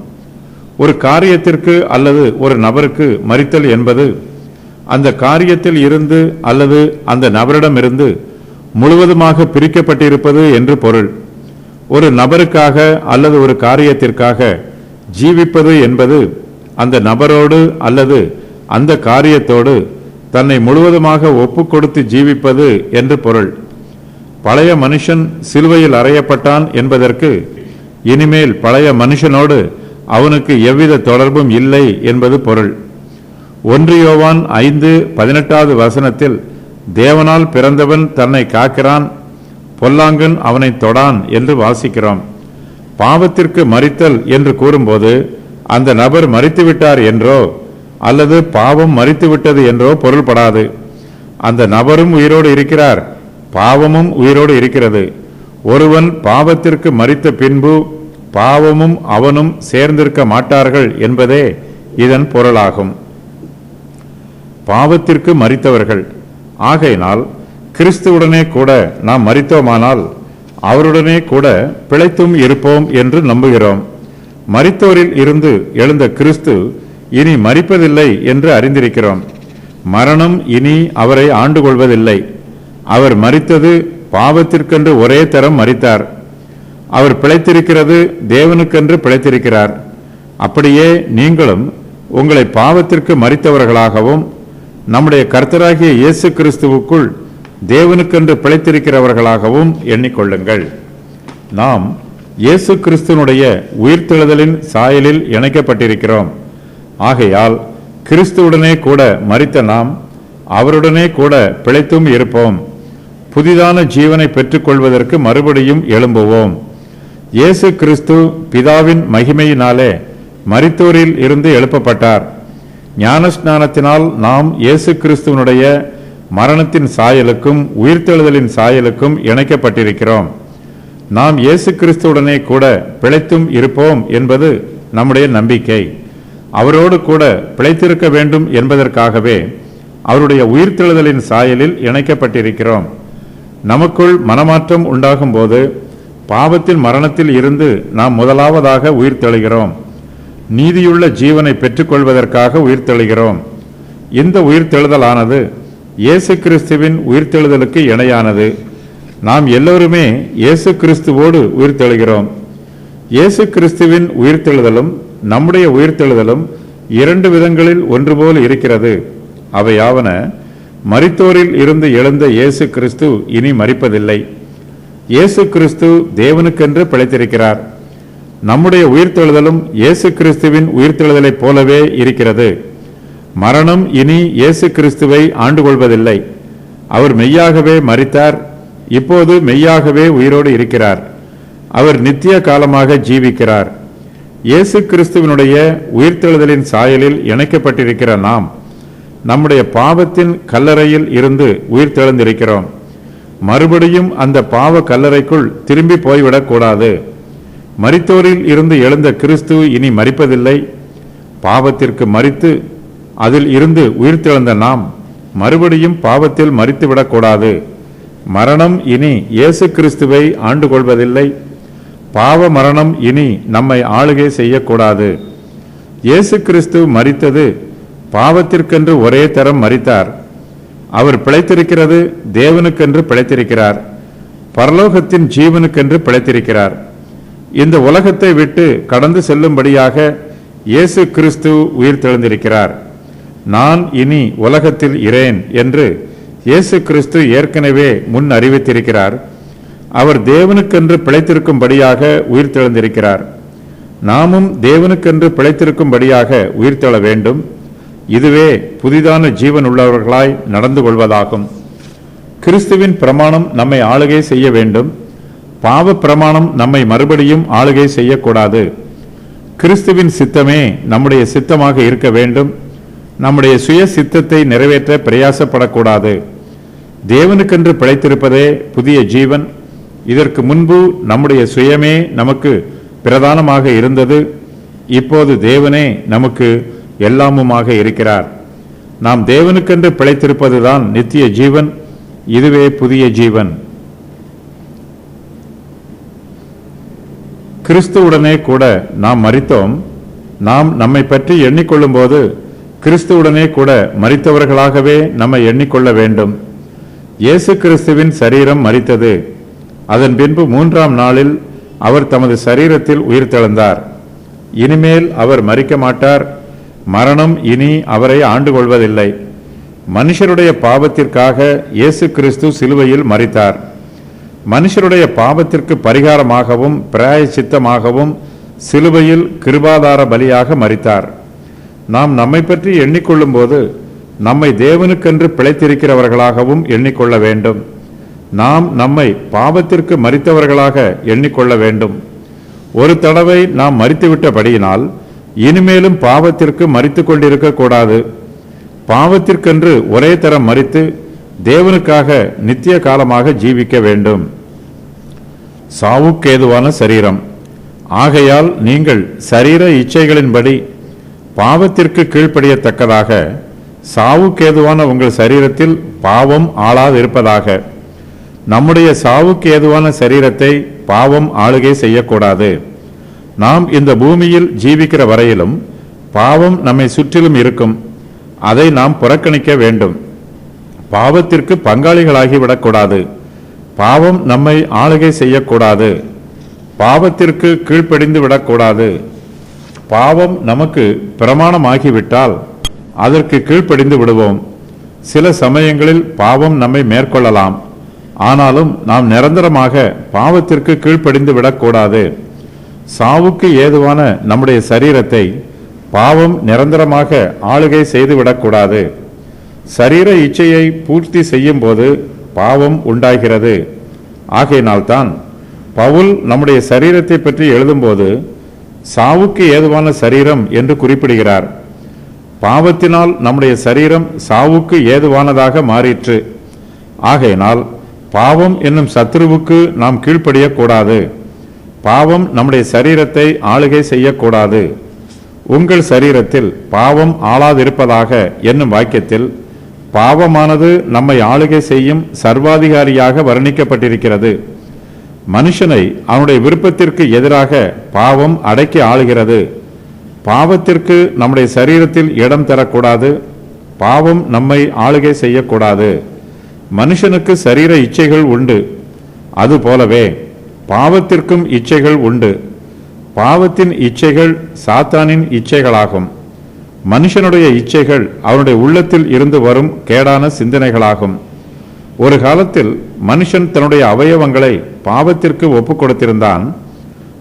S1: ஒரு காரியத்திற்கு அல்லது ஒரு நபருக்கு மரித்தல் என்பது அந்த காரியத்தில் இருந்து அல்லது அந்த நபரிடமிருந்து முழுவதுமாக பிரிக்கப்பட்டிருப்பது என்று பொருள். ஒரு நபருக்காக அல்லது ஒரு காரியத்திற்காக ஜீவிப்பது என்பது அந்த நபரோடு அல்லது அந்த காரியத்தோடு தன்னை முழுவதுமாக ஒப்பு கொடுத்து ஜீவிப்பது என்று பொருள். பழைய மனுஷன் சிலுவையில் அறையப்பட்டான் என்பதற்கு இனிமேல் பழைய மனுஷனோடு அவனுக்கு எவ்வித தொடர்பும் இல்லை என்பது பொருள். 1 யோவான் 5:18 தேவனால் பிறந்தவன் தன்னை காக்கிறான், பொல்லாங்கன் அவனை தொடான் என்று வாசிக்கிறோம். பாவத்திற்கு மரித்தல் என்று கூறும்போது அந்த நபர் மரித்துவிட்டார் என்றோ அல்லது பாவம் மரித்துவிட்டது என்றோ பொருள்படாது. அந்த நபரும் உயிரோடு இருக்கிறார், பாவமும் உயிரோடு இருக்கிறது. ஒருவன் பாவத்திற்கு மரித்த பின்பு பாவமும் அவனும் சேர்ந்திருக்க மாட்டார்கள் என்பதே இதன் பொருளாகும். பாவத்திற்கு மரித்தவர்கள் ஆகையினால் கிறிஸ்துவுடனே கூட நாம் மரித்தோமானால் அவருடனே கூட பிழைத்தும் இருப்போம் என்று நம்புகிறோம். மரித்தோரில் இருந்து எழுந்த கிறிஸ்து இனி மரிப்பதில்லை என்று அறிந்திருக்கிறோம். மரணம் இனி அவரை ஆண்டு கொள்வதில்லை. அவர் மரித்தது பாவத்திற்கென்று ஒரே தரம் மரித்தார். அவர் பிழைத்திருக்கிறது தேவனுக்கென்று பிழைத்திருக்கிறார். அப்படியே நீங்களும் உங்களை பாவத்திற்கு மரித்தவர்களாகவும் நம்முடைய கர்த்தராகிய இயேசு கிறிஸ்துவுக்குள் தேவனுக்கென்று பிழைத்திருக்கிறவர்களாகவும் எண்ணிக்கொள்ளுங்கள். நாம் இயேசு கிறிஸ்துவனுடைய உயிர்த்தெழுதலின் சாயலில் இணைக்கப்பட்டிருக்கிறோம். ஆகையால் கிறிஸ்துவுடனே கூட மரித்த நாம் அவருடனே கூட பிழைத்தும் இருப்போம். புதிதான ஜீவனை பெற்றுக்கொள்வதற்கு மறுபடியும் எழும்புவோம். இயேசு கிறிஸ்து பிதாவின் மகிமையினாலே மரித்தோரில் இருந்து எழுப்பப்பட்டார். ஞானஸ்நானத்தினால் நாம் இயேசு கிறிஸ்துவனுடைய மரணத்தின் சாயலுக்கும் உயிர்த்தெழுதலின் சாயலுக்கும் இணைக்கப்பட்டிருக்கிறோம். நாம் இயேசு கிறிஸ்துவுடனே கூட பிழைத்தும் இருப்போம் என்பது நம்முடைய நம்பிக்கை. அவரோடு கூட பிழைத்திருக்க வேண்டும் என்பதற்காகவே அவருடைய உயிர்த்தெழுதலின் சாயலில் இணைக்கப்பட்டிருக்கிறோம். நமக்குள் மனமாற்றம் உண்டாகும் போது பாவத்தின் மரணத்தில் இருந்து நாம் முதலாவதாக உயிர்த்தெழுகிறோம். நீதியுள்ள ஜீவனை பெற்றுக்கொள்வதற்காக உயிர்த்தெழுகிறோம். இந்த உயிர்த்தெழுதலானது இயேசு கிறிஸ்துவின் உயிர்த்தெழுதலுக்கு இணையானது. நாம் எல்லோருமே இயேசு கிறிஸ்துவோடு உயிர்த்தெழுகிறோம். இயேசு கிறிஸ்துவின் உயிர்த்தெழுதலும் நம்முடைய உயிர்த்தெழுதலும் 2 விதங்களில் ஒன்று போல் இருக்கிறது. அவையாவன, மரித்தோரில் இருந்து எழுந்த இயேசு கிறிஸ்து இனி மரிப்பதில்லை. இயேசு கிறிஸ்து தேவனுக்கென்று பிழைத்திருக்கிறார். நம்முடைய உயிர்த்தெழுதலும் இயேசு கிறிஸ்துவின் உயிர்த்தெழுதலைப் போலவே இருக்கிறது. மரணம் இனி இயேசு கிறிஸ்துவை ஆண்டு கொள்வதில்லை. அவர் மெய்யாகவே மரித்தார். இப்போது மெய்யாகவே உயிரோடு இருக்கிறார். அவர் நித்திய காலமாக ஜீவிக்கிறார். இயேசு கிறிஸ்துவினுடைய உயிர்த்தெழுதலின் சாயலில் இணைக்கப்பட்டிருக்கிற நாம் நம்முடைய பாவத்தின் கல்லறையில் இருந்து உயிர்த்தெழுந்திருக்கிறோம். மறுபடியும் அந்த பாவ கல்லறைக்குள் திரும்பி போய்விடக்கூடாது. மரித்தோரில் இருந்து எழுந்த கிறிஸ்து இனி மரிப்பதில்லை. பாவத்திற்கு மரித்து அதில் இருந்து உயிர்த்தெழுந்த நாம் மறுபடியும் பாவத்தில் மரித்துவிடக்கூடாது. மரணம் இனி இயேசு கிறிஸ்துவை ஆண்டு கொள்வதில்லை. பாவ மரணம் இனி நம்மை ஆளுகை செய்யக்கூடாது. இயேசு கிறிஸ்து மரித்தது பாவத்திற்கென்று ஒரே தரம் மரித்தார். அவர் பிழைத்திருக்கிறது தேவனுக்கென்று பிழைத்திருக்கிறார். பரலோகத்தின் ஜீவனுக்கென்று பிழைத்திருக்கிறார். இந்த உலகத்தை விட்டு கடந்து செல்லும்படியாக இயேசு கிறிஸ்து உயிர்த்தெழுந்திருக்கிறார். நான் இனி உலகத்தில் இரேன் என்று இயேசு கிறிஸ்து ஏற்கனவே முன் அறிவித்திருக்கிறார். அவர் தேவனுக்கென்று பிழைத்திருக்கும்படியாக உயிர்த்தெழுந்திருக்கிறார். நாமும் தேவனுக்கென்று பிழைத்திருக்கும்படியாக உயிர்த்தெழ வேண்டும். இதுவே புதிதான ஜீவன் உள்ளவர்களாய் நடந்து கொள்வதாகும். கிறிஸ்துவின் பிரமாணம் நம்மை ஆளுகை செய்ய வேண்டும். பாவ பிரமாணம் நம்மை மறுபடியும் ஆளுகை செய்யக்கூடாது. கிறிஸ்துவின் சித்தமே நம்முடைய சித்தமாக இருக்க வேண்டும். நம்முடைய சுய சித்தத்தை நிறைவேற்ற பிரயாசப்படக்கூடாது. தேவனுக்கென்று பிழைத்திருப்பதே புதிய ஜீவன். இதற்கு முன்பு நம்முடைய சுயமே நமக்கு பிரதானமாக இருந்தது. இப்போது தேவனே நமக்கு எல்லாமுமாக இருக்கிறார். நாம் தேவனுக்கென்று பிழைத்திருப்பதுதான் நித்திய ஜீவன். இதுவே புதிய ஜீவன். கிறிஸ்துவுடனே கூட நாம் மரித்தோம். நாம் நம்மை பற்றி எண்ணிக்கொள்ளும் போது கிறிஸ்துவுடனே கூட மரித்தவர்களாகவே நம்மை எண்ணிக்கொள்ள வேண்டும். இயேசு கிறிஸ்துவின் சரீரம் மரித்தது. அதன் பின்பு 3ஆம் நாளில் அவர் தமது சரீரத்தில் உயிர்த்தெழுந்தார். இனிமேல் அவர் மரிக்க மாட்டார். மரணம் இனி அவரை ஆண்டு கொள்வதில்லை. மனுஷருடைய பாவத்திற்காக இயேசு கிறிஸ்து சிலுவையில் மரித்தார். மனுஷருடைய பாவத்திற்கு பரிகாரமாகவும் பிராயச்சித்தமாகவும் சிலுவையில் கிருபாதார பலியாக மரித்தார். நாம் நம்மை பற்றி எண்ணிக்கொள்ளும் போது நம்மை தேவனுக்கென்று பிழைத்திருக்கிறவர்களாகவும் எண்ணிக்கொள்ள வேண்டும். நாம் நம்மை பாவத்திற்கு மரித்தவர்களாக எண்ணிக்கொள்ள வேண்டும். ஒரு தடவை நாம் மரித்துவிட்டபடியினால் இனிமேலும் பாவத்திற்கு மரித்து கொண்டிருக்க கூடாது. பாவத்திற்கென்று ஒரே தரம் மரித்து தேவனுக்காக நித்திய காலமாக ஜீவிக்க வேண்டும். சாவுக்கேதுவான சரீரம். ஆகையால் நீங்கள் சரீர இச்சைகளின்படி பாவத்திற்கு கீழ்ப்படியத்தக்கதாக சாவுக்கேதுவான உங்கள் சரீரத்தில் பாவம் ஆளாதிருப்பதாக. நம்முடைய சாவுக்கு ஏதுவான சரீரத்தை பாவம் ஆளுகை செய்யக்கூடாது. நாம் இந்த பூமியில் ஜீவிக்கிற வரையிலும் பாவம் நம்மை சுற்றிலும் இருக்கும். அதை நாம் புறக்கணிக்க வேண்டும். பாவத்திற்கு பங்காளிகளாகிவிடக்கூடாது. பாவம் நம்மை ஆளுகை செய்யக்கூடாது. பாவத்திற்கு கீழ்ப்படிந்து விடக்கூடாது. பாவம் நமக்கு பிரமாணமாகிவிட்டால் அதற்கு கீழ்ப்படிந்து விடுவோம். சில சமயங்களில் பாவம் நம்மை மேற்கொள்ளலாம். ஆனாலும் நாம் நிரந்தரமாக பாவத்திற்கு கீழ்ப்படிந்து விடக்கூடாது. சாவுக்கு ஏதுவான நம்முடைய சரீரத்தை பாவம் நிரந்தரமாக ஆளுகை செய்துவிடக்கூடாது. சரீர இச்சையை பூர்த்தி செய்யும் போது பாவம் உண்டாகிறது. ஆகையினால்தான் பவுல் நம்முடைய சரீரத்தை பற்றி எழுதும்போது சாவுக்கு ஏதுவான சரீரம் என்று குறிப்பிடுகிறார். பாவத்தினால் நம்முடைய சரீரம் சாவுக்கு ஏதுவானதாக மாறிற்று. ஆகையினால் பாவம் என்னும் சத்துருவுக்கு நாம் கீழ்ப்படியக்கூடாது. பாவம் நம்முடைய சரீரத்தை ஆளுகை செய்யக்கூடாது. உங்கள் சரீரத்தில் பாவம் ஆளாதிருப்பதாக என்னும் வாக்கியத்தில் பாவமானது நம்மை ஆளுகை செய்யும் சர்வாதிகாரியாக வர்ணிக்கப்பட்டிருக்கிறது. மனுஷனை அவனுடைய விருப்பத்திற்கு எதிராக பாவம் அடக்கி ஆளுகிறது. பாவத்திற்கு நம்முடைய சரீரத்தில் இடம் தரக்கூடாது. பாவம் நம்மை ஆளுகை செய்யக்கூடாது. மனுஷனுக்கு சரீர இச்சைகள் உண்டு. அதுபோலவே பாவத்திற்கும் இச்சைகள் உண்டு. பாவத்தின் இச்சைகள் சாத்தானின் இச்சைகளாகும். மனுஷனுடைய இச்சைகள் அவனுடைய உள்ளத்தில் இருந்து வரும் கேடான சிந்தனைகளாகும். ஒரு காலத்தில் மனுஷன் தன்னுடைய அவயவங்களை பாவத்திற்கு ஒப்புக் கொடுத்திருந்தான்.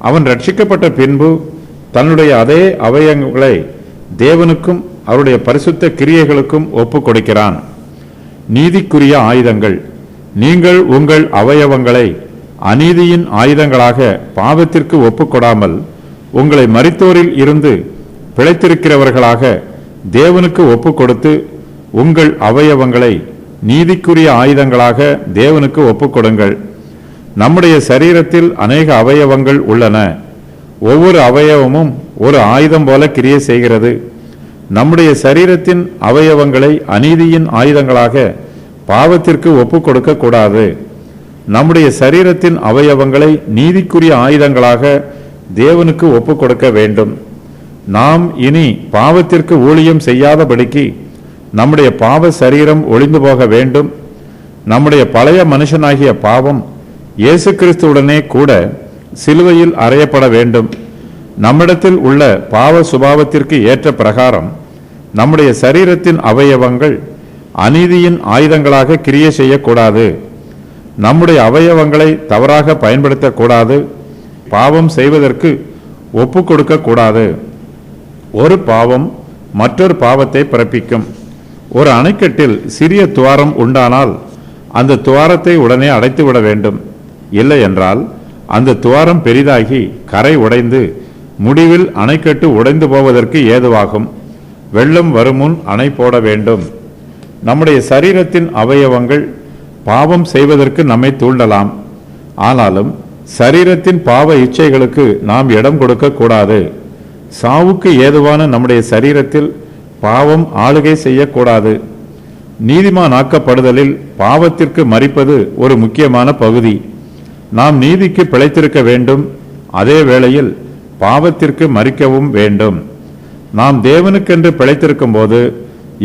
S1: அவன் ரட்சிக்கப்பட்ட பின்பு தன்னுடைய அதே அவயவங்களை தேவனுக்கும் அவருடைய பரிசுத்த கிரியைகளுக்கும் ஒப்புக் கொடுக்கிறான். நீதிக்குரிய ஆயுதங்கள். நீங்கள் உங்கள் அவயவங்களை அநீதியின் ஆயுதங்களாக பாவத்திற்கு ஒப்புக்கொடாமல் உங்களை மரித்தோரில் இருந்து பிழைத்திருக்கிறவர்களாக தேவனுக்கு ஒப்புக்கொடுத்து உங்கள் அவயவங்களை நீதிக்குரிய ஆயுதங்களாக தேவனுக்கு ஒப்புக்கொடுங்கள். நம்முடைய சரீரத்தில் அநேக அவயவங்கள் உள்ளன. ஒவ்வொரு அவயவமும் ஒரு ஆயுதம் போல கிரியை செய்கிறது. நம்முடைய சரீரத்தின் அவயவங்களை அநீதியின் ஆயுதங்களாக பாவத்திற்கு ஒப்புக்கொடுக்க கூடாது. நம்முடைய சரீரத்தின் அவயவங்களை நீதிக்குரிய ஆயுதங்களாக தேவனுக்கு ஒப்புக்கொடுக்க வேண்டும். நாம் இனி பாவத்திற்கு ஊழியம் செய்யாதபடிக்கு நம்முடைய பாவ சரீரம் ஒளிந்து போக வேண்டும். நம்முடைய பழைய மனுஷனாகிய பாவம் இயேசு கிறிஸ்துவுடனே கூட சிலுவையில் அறையப்பட வேண்டும். நம்மிடத்தில் உள்ள பாவ சுபாவத்திற்கு ஏற்ற பிரகாரம் நம்முடைய சரீரத்தின் அவயவங்கள் அநீதியின் ஆயுதங்களாக கிரியை செய்யக்கூடாது. நம்முடைய அவயவங்களை தவறாக பயன்படுத்தக்கூடாது. பாவம் செய்வதற்கு ஒப்பு கொடுக்க கூடாது. ஒரு பாவம் மற்றொரு பாவத்தை பிறப்பிக்கும். ஒரு அணைக்கட்டில் சிறிய துவாரம் உண்டானால் அந்த துவாரத்தை உடனே அடைத்துவிட வேண்டும். இல்லை என்றால் அந்த துவாரம் பெரிதாகி கரை உடைந்து முடிவில் அணைக்கட்டு உடைந்து போவதற்கு ஏதுவாகும். வெள்ளம் வருமுன் அணை போட வேண்டும். நம்முடைய சரீரத்தின் அவயவங்கள் பாவம் செய்வதற்கு நம்மை தூண்டலாம். ஆனாலும் சரீரத்தின் பாவ இச்சைகளுக்கு நாம் இடம் கொடுக்க கூடாது. சாவுக்கு ஏதுவான நம்முடைய சரீரத்தில் பாவம் ஆளுகை செய்யக்கூடாது. நீதிமானாக்கப்படுதலில் பாவத்திற்கு மரிப்பது ஒரு முக்கியமான பகுதி. நாம் நீதிக்கு பிழைத்திருக்க வேண்டும். அதே வேளையில் பாவத்திற்கு மரிக்கவும் வேண்டும். நாம் தேவனுக்கென்று பிழைத்திருக்கும் போது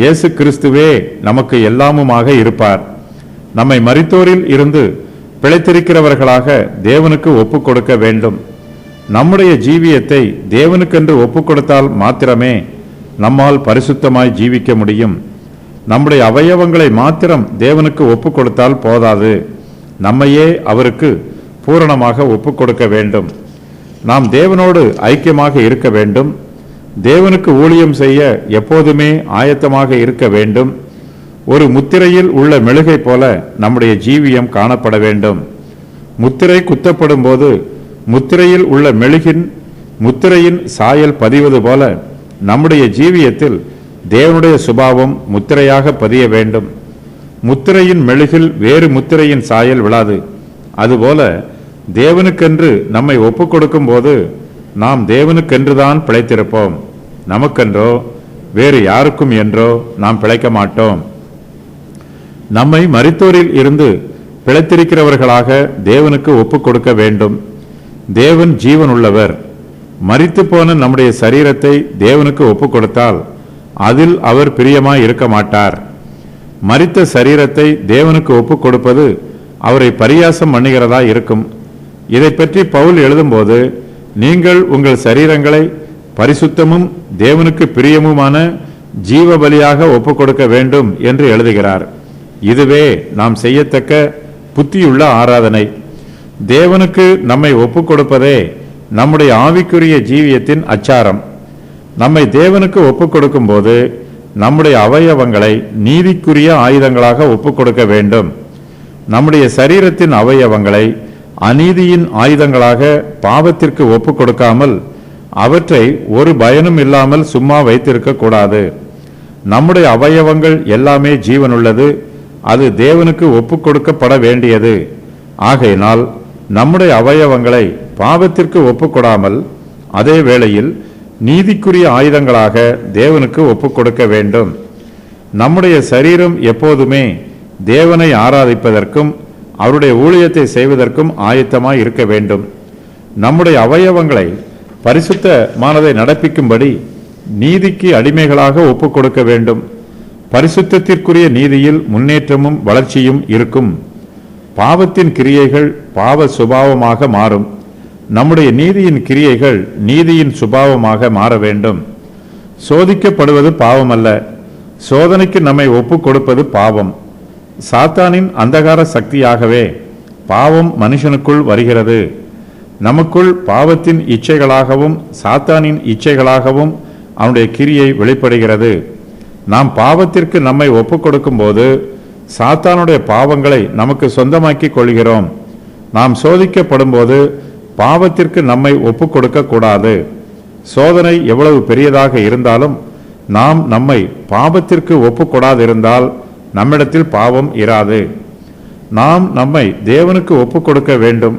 S1: இயேசு கிறிஸ்துவே நமக்கு எல்லாமுமாக இருப்பார். நம்மை மரித்தோரில் இருந்து பிழைத்திருக்கிறவர்களாக தேவனுக்கு ஒப்புக் கொடுக்க வேண்டும். நம்முடைய ஜீவியத்தை தேவனுக்கென்று ஒப்புக் கொடுத்தால் மாத்திரமே நம்மால் பரிசுத்தமாய் ஜீவிக்க முடியும். நம்முடைய அவயவங்களை மாத்திரம் தேவனுக்கு ஒப்புக் கொடுத்தால் போதாது. நம்மையே அவருக்கு பூரணமாக ஒப்புக் கொடுக்க வேண்டும். நாம் தேவனோடு ஐக்கியமாக இருக்க வேண்டும். தேவனுக்கு ஊழியம் செய்ய எப்போதுமே ஆயத்தமாக இருக்க வேண்டும். ஒரு முத்திரையில் உள்ள மெழுகை போல நம்முடைய ஜீவியம் காணப்பட வேண்டும். முத்திரை குத்தப்படும் போது முத்திரையில் உள்ள மெழுகின் முத்திரையின் சாயல் பதிவது போல நம்முடைய ஜீவியத்தில் தேவனுடைய சுபாவம் முத்திரையாக பதிய வேண்டும். முத்திரையின் மெழுகில் வேறு முத்திரையின் சாயல் விழாது. அதுபோல தேவனுக்கென்று நம்மை ஒப்புக் கொடுக்கும் போது நாம் தேவனுக்கென்றுதான் பிழைத்திருப்போம். நமக்கென்றோ வேறு யாருக்கும் என்றோ நாம் பிழைக்க மாட்டோம். நம்மை மரித்தோரில் இருந்து பிழைத்திருக்கிறவர்களாக தேவனுக்கு ஒப்புக் கொடுக்க வேண்டும். தேவன் ஜீவனுள்ளவர். மரித்து போன நம்முடைய சரீரத்தை தேவனுக்கு ஒப்புக் கொடுத்தால் அதில் அவர் பிரியமாய் இருக்க மாட்டார். மரித்த சரீரத்தை தேவனுக்கு ஒப்புக் கொடுப்பது அவரை பரியாசம் பண்ணுகிறதா இருக்கும். இதை பற்றி பவுல் எழுதும்போது, நீங்கள் உங்கள் சரீரங்களை பரிசுத்தமும் தேவனுக்கு பிரியமுமான ஜீவ பலியாக ஒப்புக் கொடுக்க வேண்டும் என்று எழுதுகிறார். இதுவே நாம் செய்யத்தக்க புத்தியுள்ள ஆராதனை. தேவனுக்கு நம்மை ஒப்புக் கொடுப்பதே நம்முடைய ஆவிக்குரிய ஜீவியத்தின் அச்சாரம். நம்மை தேவனுக்கு ஒப்புக் கொடுக்கும் போது நம்முடைய அவயவங்களை நீதிக்குரிய ஆயுதங்களாக ஒப்புக் கொடுக்க வேண்டும். நம்முடைய சரீரத்தின் அவயவங்களை அநீதியின் ஆயுதங்களாக பாவத்திற்கு ஒப்புக் கொடுக்காமல் அவற்றை ஒரு பயனும் இல்லாமல் சும்மா வைத்திருக்க கூடாது. நம்முடைய அவயவங்கள் எல்லாமே ஜீவனுள்ளது. அது தேவனுக்கு ஒப்புக் கொடுக்கப்பட வேண்டியது. ஆகையினால் நம்முடைய அவயவங்களை பாவத்திற்கு ஒப்புக்கொடாமல் அதே வேளையில் நீதிக்குரிய ஆயுதங்களாக தேவனுக்கு ஒப்புக் கொடுக்க வேண்டும். நம்முடைய சரீரம் எப்போதுமே தேவனை ஆராதிப்பதற்கும் அவருடைய ஊழியத்தை செய்வதற்கும் ஆயத்தமாய் இருக்க வேண்டும். நம்முடைய அவயவங்களை பரிசுத்தமானதை நடப்பிக்கும்படி நீதிக்கு அடிமைகளாக ஒப்புக் கொடுக்க வேண்டும். பரிசுத்தத்திற்குரிய நீதியில் முன்னேற்றமும் வளர்ச்சியும் இருக்கும். பாவத்தின் கிரியைகள் பாவ சுபாவமாக மாறும். நம்முடைய நீதியின் கிரியைகள் நீதியின் சுபாவமாக மாற வேண்டும். சோதிக்கப்படுவது பாவமல்ல, சோதனைக்கு நம்மை ஒப்புக் கொடுப்பது பாவம். சாத்தானின் அந்தகார சக்தியாகவே பாவம் மனுஷனுக்குள் வருகிறது. நமக்குள் பாவத்தின் இச்சைகளாகவும் சாத்தானின் இச்சைகளாகவும் அவனுடைய கிரியை வெளிப்படுகிறது. நாம் பாவத்திற்கு நம்மை ஒப்புக் கொடுக்கும் போது சாத்தானுடைய பாவங்களை நமக்கு சொந்தமாக்கி கொள்கிறோம். நாம் சோதிக்கப்படும் போது பாவத்திற்கு நம்மை ஒப்புக் கொடுக்க கூடாது. சோதனை எவ்வளவு பெரியதாக இருந்தாலும் நாம் நம்மை பாவத்திற்கு ஒப்புக் கொடாதிருந்தால் நம்மிடத்தில் பாவம் இராது. நாம் நம்மை தேவனுக்கு ஒப்புக் கொடுக்க வேண்டும்.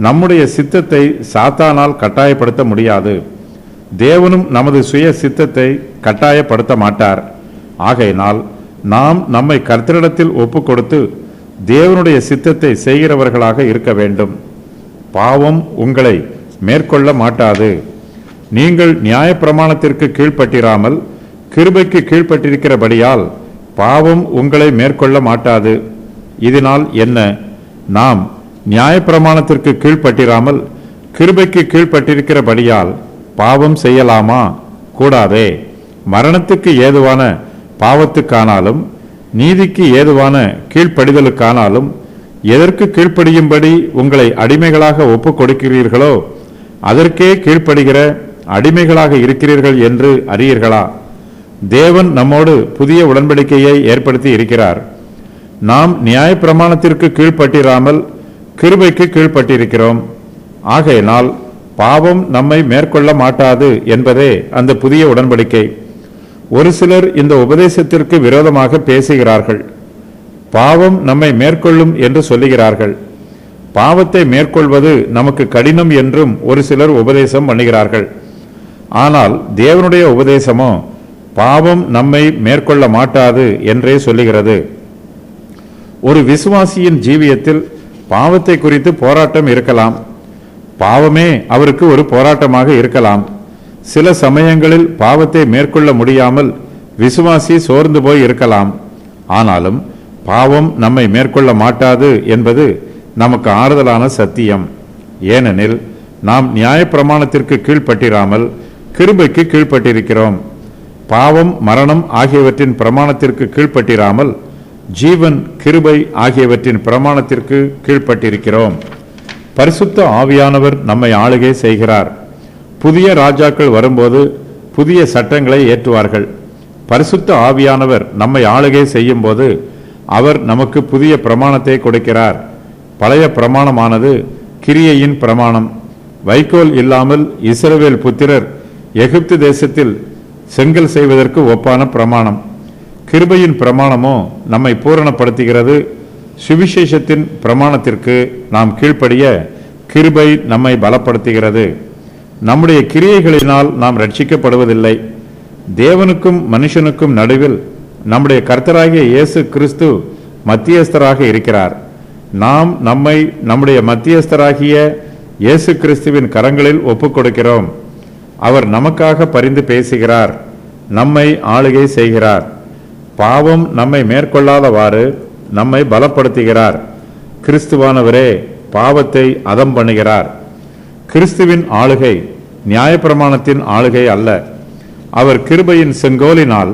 S1: நம்முடைய சித்தத்தை சாத்தானால் கட்டாயப்படுத்த முடியாது. தேவனும் நமது சுய சித்தத்தை கட்டாயப்படுத்த மாட்டார். ஆகையினால் நாம் நம்மை கர்த்தரிடத்தில் ஒப்புக் கொடுத்து தேவனுடைய சித்தத்தை செய்கிறவர்களாக இருக்க வேண்டும். பாவம் உங்களை மேற்கொள்ள மாட்டாது. நீங்கள் நியாயப்பிரமாணத்திற்கு கீழ்ப்பட்டிராமல் கிருபைக்கு கீழ்ப்பட்டிருக்கிறபடியால் பாவம் உங்களை மேற்கொள்ள மாட்டாது. இதனால் என்ன? நாம் நியாயப்பிரமாணத்திற்கு கீழ்ப்பட்டிராமல் கிருபைக்கு கீழ்ப்பட்டிருக்கிறபடியால் பாவம் செய்யலாமா? கூடாதே. மரணத்துக்கு ஏதுவான பாவத்துக்கானாலும் நீதிக்கு ஏதுவான கீழ்ப்படிதலுக்கானாலும் எதற்கு கீழ்ப்படியும்படி உங்களை அடிமைகளாக ஒப்புக் கொடுக்கிறீர்களோ அதற்கே கீழ்ப்படுகிற அடிமைகளாக இருக்கிறீர்கள் என்று அறியீர்களா? தேவன் நம்மோடு புதிய உடன்படிக்கையை ஏற்படுத்தி இருக்கிறார். நாம் நியாயப்பிரமாணத்திற்கு கீழ்ப்பட்டிராமல் கிருபைக்கு கீழ்ப்பட்டிருக்கிறோம். ஆகையினால் பாவம் நம்மை மேற்கொள்ள மாட்டாது என்பதே அந்த புதிய உடன்படிக்கை. ஒரு சிலர் இந்த உபதேசத்திற்கு விரோதமாக பேசுகிறார்கள். பாவம் நம்மை மேற்கொள்ளும் என்று சொல்லுகிறார்கள். பாவத்தை மேற்கொள்வது நமக்கு கடினம் என்றும் ஒரு சிலர் உபதேசம் பண்ணுகிறார்கள். ஆனால் தேவனுடைய உபதேசமோ பாவம் நம்மை மேற்கொள்ள மாட்டாது என்றே சொல்லுகிறது. ஒரு விசுவாசியின் ஜீவியத்தில் பாவத்தை குறித்து போராட்டம் இருக்கலாம். பாவமே அவருக்கு ஒரு போராட்டமாக இருக்கலாம். சில சமயங்களில் பாவத்தை மேற்கொள்ள முடியாமல் விசுவாசி சோர்ந்து போய் இருக்கலாம். ஆனாலும் பாவம் நம்மை மேற்கொள்ள மாட்டாது என்பது நமக்கு ஆறுதலான சத்தியம். ஏனெனில் நாம் நியாயப்பிரமாணத்திற்கு கீழ்ப்பட்டிராமல் கிருபைக்கு கீழ்ப்பட்டிருக்கிறோம். பாவம், மரணம் ஆகியவற்றின் பிரமாணத்திற்கு கீழ்ப்பட்டிராமல் ஜீவன், கிருபை ஆகியவற்றின் பிரமாணத்திற்கு கீழ்ப்பட்டிருக்கிறோம். பரிசுத்த ஆவியானவர் நம்மை ஆளுகை செய்கிறார். புதிய ராஜாக்கள் வரும்போது புதிய சட்டங்களை ஏற்றுவார்கள். பரிசுத்த ஆவியானவர் நம்மை ஆளுகை செய்யும் போது அவர் நமக்கு புதிய பிரமாணத்தை கொடுக்கிறார். பழைய பிரமாணமானது கிரியையின் பிரமாணம். வைக்கோல் இல்லாமல் இஸ்ரவேல் புத்திரர் எகிப்து தேசத்தில் செங்கல் செய்வதற்கு ஒப்பான பிரமாணம். கிருபையின் பிரமாணமோ நம்மை பூரணப்படுத்துகிறது. சுவிசேஷத்தின் பிரமாணத்திற்கு நாம் கீழ்ப்படிய கிருபை நம்மை பலப்படுத்துகிறது. நம்முடைய கிரியைகளினால் நாம் ரட்சிக்கப்படுவதில்லை. தேவனுக்கும் மனுஷனுக்கும் நடுவில் நம்முடைய கர்த்தராகிய இயேசு கிறிஸ்து மத்தியஸ்தராக இருக்கிறார். நாம் நம்மை நம்முடைய மத்தியஸ்தராகிய இயேசு கிறிஸ்துவின் கரங்களில் ஒப்புக் கொடுக்கிறோம். அவர் நமக்காக பரிந்து பேசுகிறார், நம்மை ஆளுகை செய்கிறார். பாவம் நம்மை மேற்கொள்ளாதவாறு நம்மை பலப்படுத்துகிறார். கிறிஸ்துவானவரே பாவத்தை அதம் பண்ணுகிறார். கிறிஸ்துவின் ஆளுகை நியாயப்பிரமாணத்தின் ஆளுகை அல்ல. அவர் கிருபையின் செங்கோலினால்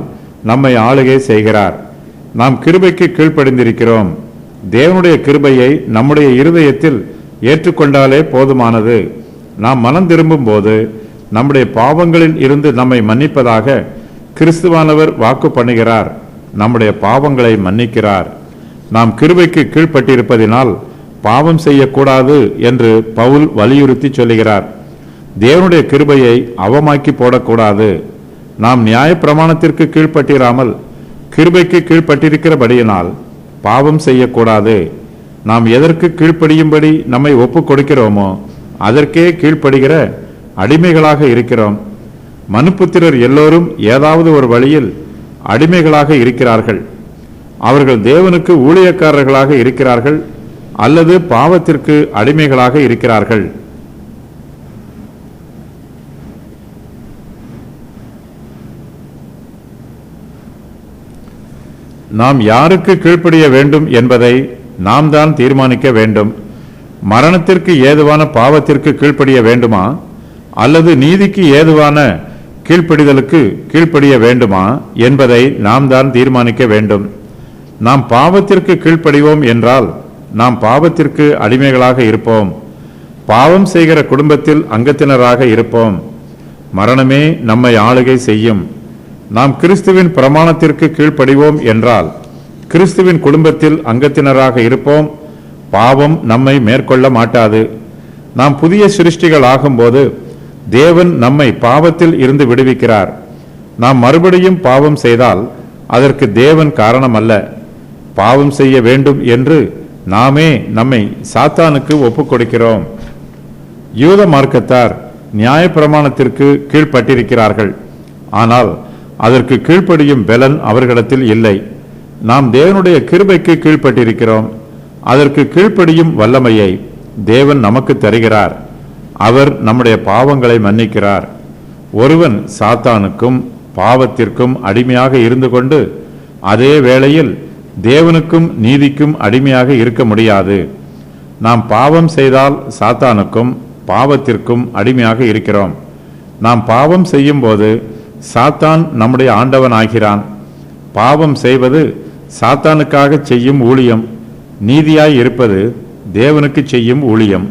S1: நம்மை ஆளுகை செய்கிறார். நாம் கிருபைக்கு கீழ்ப்படிந்திருக்கிறோம். தேவனுடைய கிருபையை நம்முடைய இருதயத்தில் ஏற்றுக்கொண்டாலே போதுமானது. நாம் மனம் திரும்பும் போது நம்முடைய பாவங்களில் இருந்து நம்மை மன்னிப்பதாக கிறிஸ்துவானவர் வாக்கு பண்ணுகிறார். நம்முடைய பாவங்களை மன்னிக்கிறார். நாம் கிருபைக்கு கீழ்ப்பட்டிருப்பதினால் பாவம் செய்யக்கூடாது என்று பவுல் வலியுறுத்தி சொல்லுகிறார். தேவனுடைய கிருபையை அவமாக்கி போடக்கூடாது. நாம் நியாயப்பிரமாணத்திற்கு கீழ்ப்பட்டிராமல் கிருபைக்கு கீழ்ப்பட்டிருக்கிறபடியினால் பாவம் செய்யக்கூடாது. நாம் எதற்கு கீழ்ப்படியும்படி நம்மை ஒப்புக் கொடுக்கிறோமோ அதற்கே கீழ்ப்படுகிற அடிமைகளாக இருக்கிறோம். மனுப்புத்திரர் எல்லோரும் ஏதாவது ஒரு வழியில் அடிமைகளாக இருக்கிறார்கள். அவர்கள் தேவனுக்கு ஊழியக்காரர்களாக இருக்கிறார்கள் அல்லது பாவத்திற்கு அடிமைகளாக இருக்கிறார்கள். நாம் யாருக்கு கீழ்ப்படிய வேண்டும் என்பதை நாம் தான் தீர்மானிக்க வேண்டும். மரணத்திற்கு ஏதுவான பாவத்திற்கு கீழ்ப்படிய வேண்டுமா அல்லது நீதிக்கு ஏதுவான கீழ்ப்படிதலுக்கு கீழ்ப்படிய வேண்டுமா என்பதை நாம் தான் தீர்மானிக்க வேண்டும். நாம் பாவத்திற்கு கீழ்ப்படிவோம் என்றால் நாம் பாவத்திற்கு அடிமைகளாக இருப்போம். பாவம் செய்கிற குடும்பத்தில் அங்கத்தினராக இருப்போம். மரணமே நம்மை ஆளுகை செய்யும். நாம் கிறிஸ்துவின் பிரமாணத்திற்கு கீழ்ப்படிவோம் என்றால் கிறிஸ்துவின் குடும்பத்தில் அங்கத்தினராக இருப்போம். பாவம் நம்மை மேற்கொள்ள மாட்டாது. நாம் புதிய சிருஷ்டிகள் ஆகும்போது தேவன் நம்மை பாவத்தில் இருந்து விடுவிக்கிறார். நாம் மறுபடியும் பாவம் செய்தால் அதற்கு தேவன் காரணம் அல்ல. பாவம் செய்ய வேண்டும் என்று நாமே நம்மை சாத்தானுக்கு ஒப்புக் கொடுக்கிறோம். யூத மார்க்கத்தார் நியாயப்பிரமாணத்திற்கு கீழ்ப்பட்டிருக்கிறார்கள். ஆனால் அதற்கு கீழ்ப்படியும் பலன் அவர்களிடத்தில் இல்லை. நாம் தேவனுடைய கிருபைக்கு கீழ்ப்பட்டிருக்கிறோம். அதற்கு கீழ்ப்படியும் வல்லமையை தேவன் நமக்கு தருகிறார். அவர் நம்முடைய பாவங்களை மன்னிக்கிறார். ஒருவன் சாத்தானுக்கும் பாவத்திற்கும் அடிமையாக இருந்து கொண்டு அதே வேளையில் தேவனுக்கும் நீதிக்கும் அடிமையாக இருக்க முடியாது. நாம் பாவம் செய்தால் சாத்தானுக்கும் பாவத்திற்கும் அடிமையாக இருக்கிறோம். நாம் பாவம் செய்யும் போது சாத்தான் நம்முடைய ஆண்டவன் ஆகிறான். பாவம் செய்வது சாத்தானுக்காக செய்யும் ஊழியம். நீதியாய் இருப்பது தேவனுக்கு செய்யும் ஊழியம்.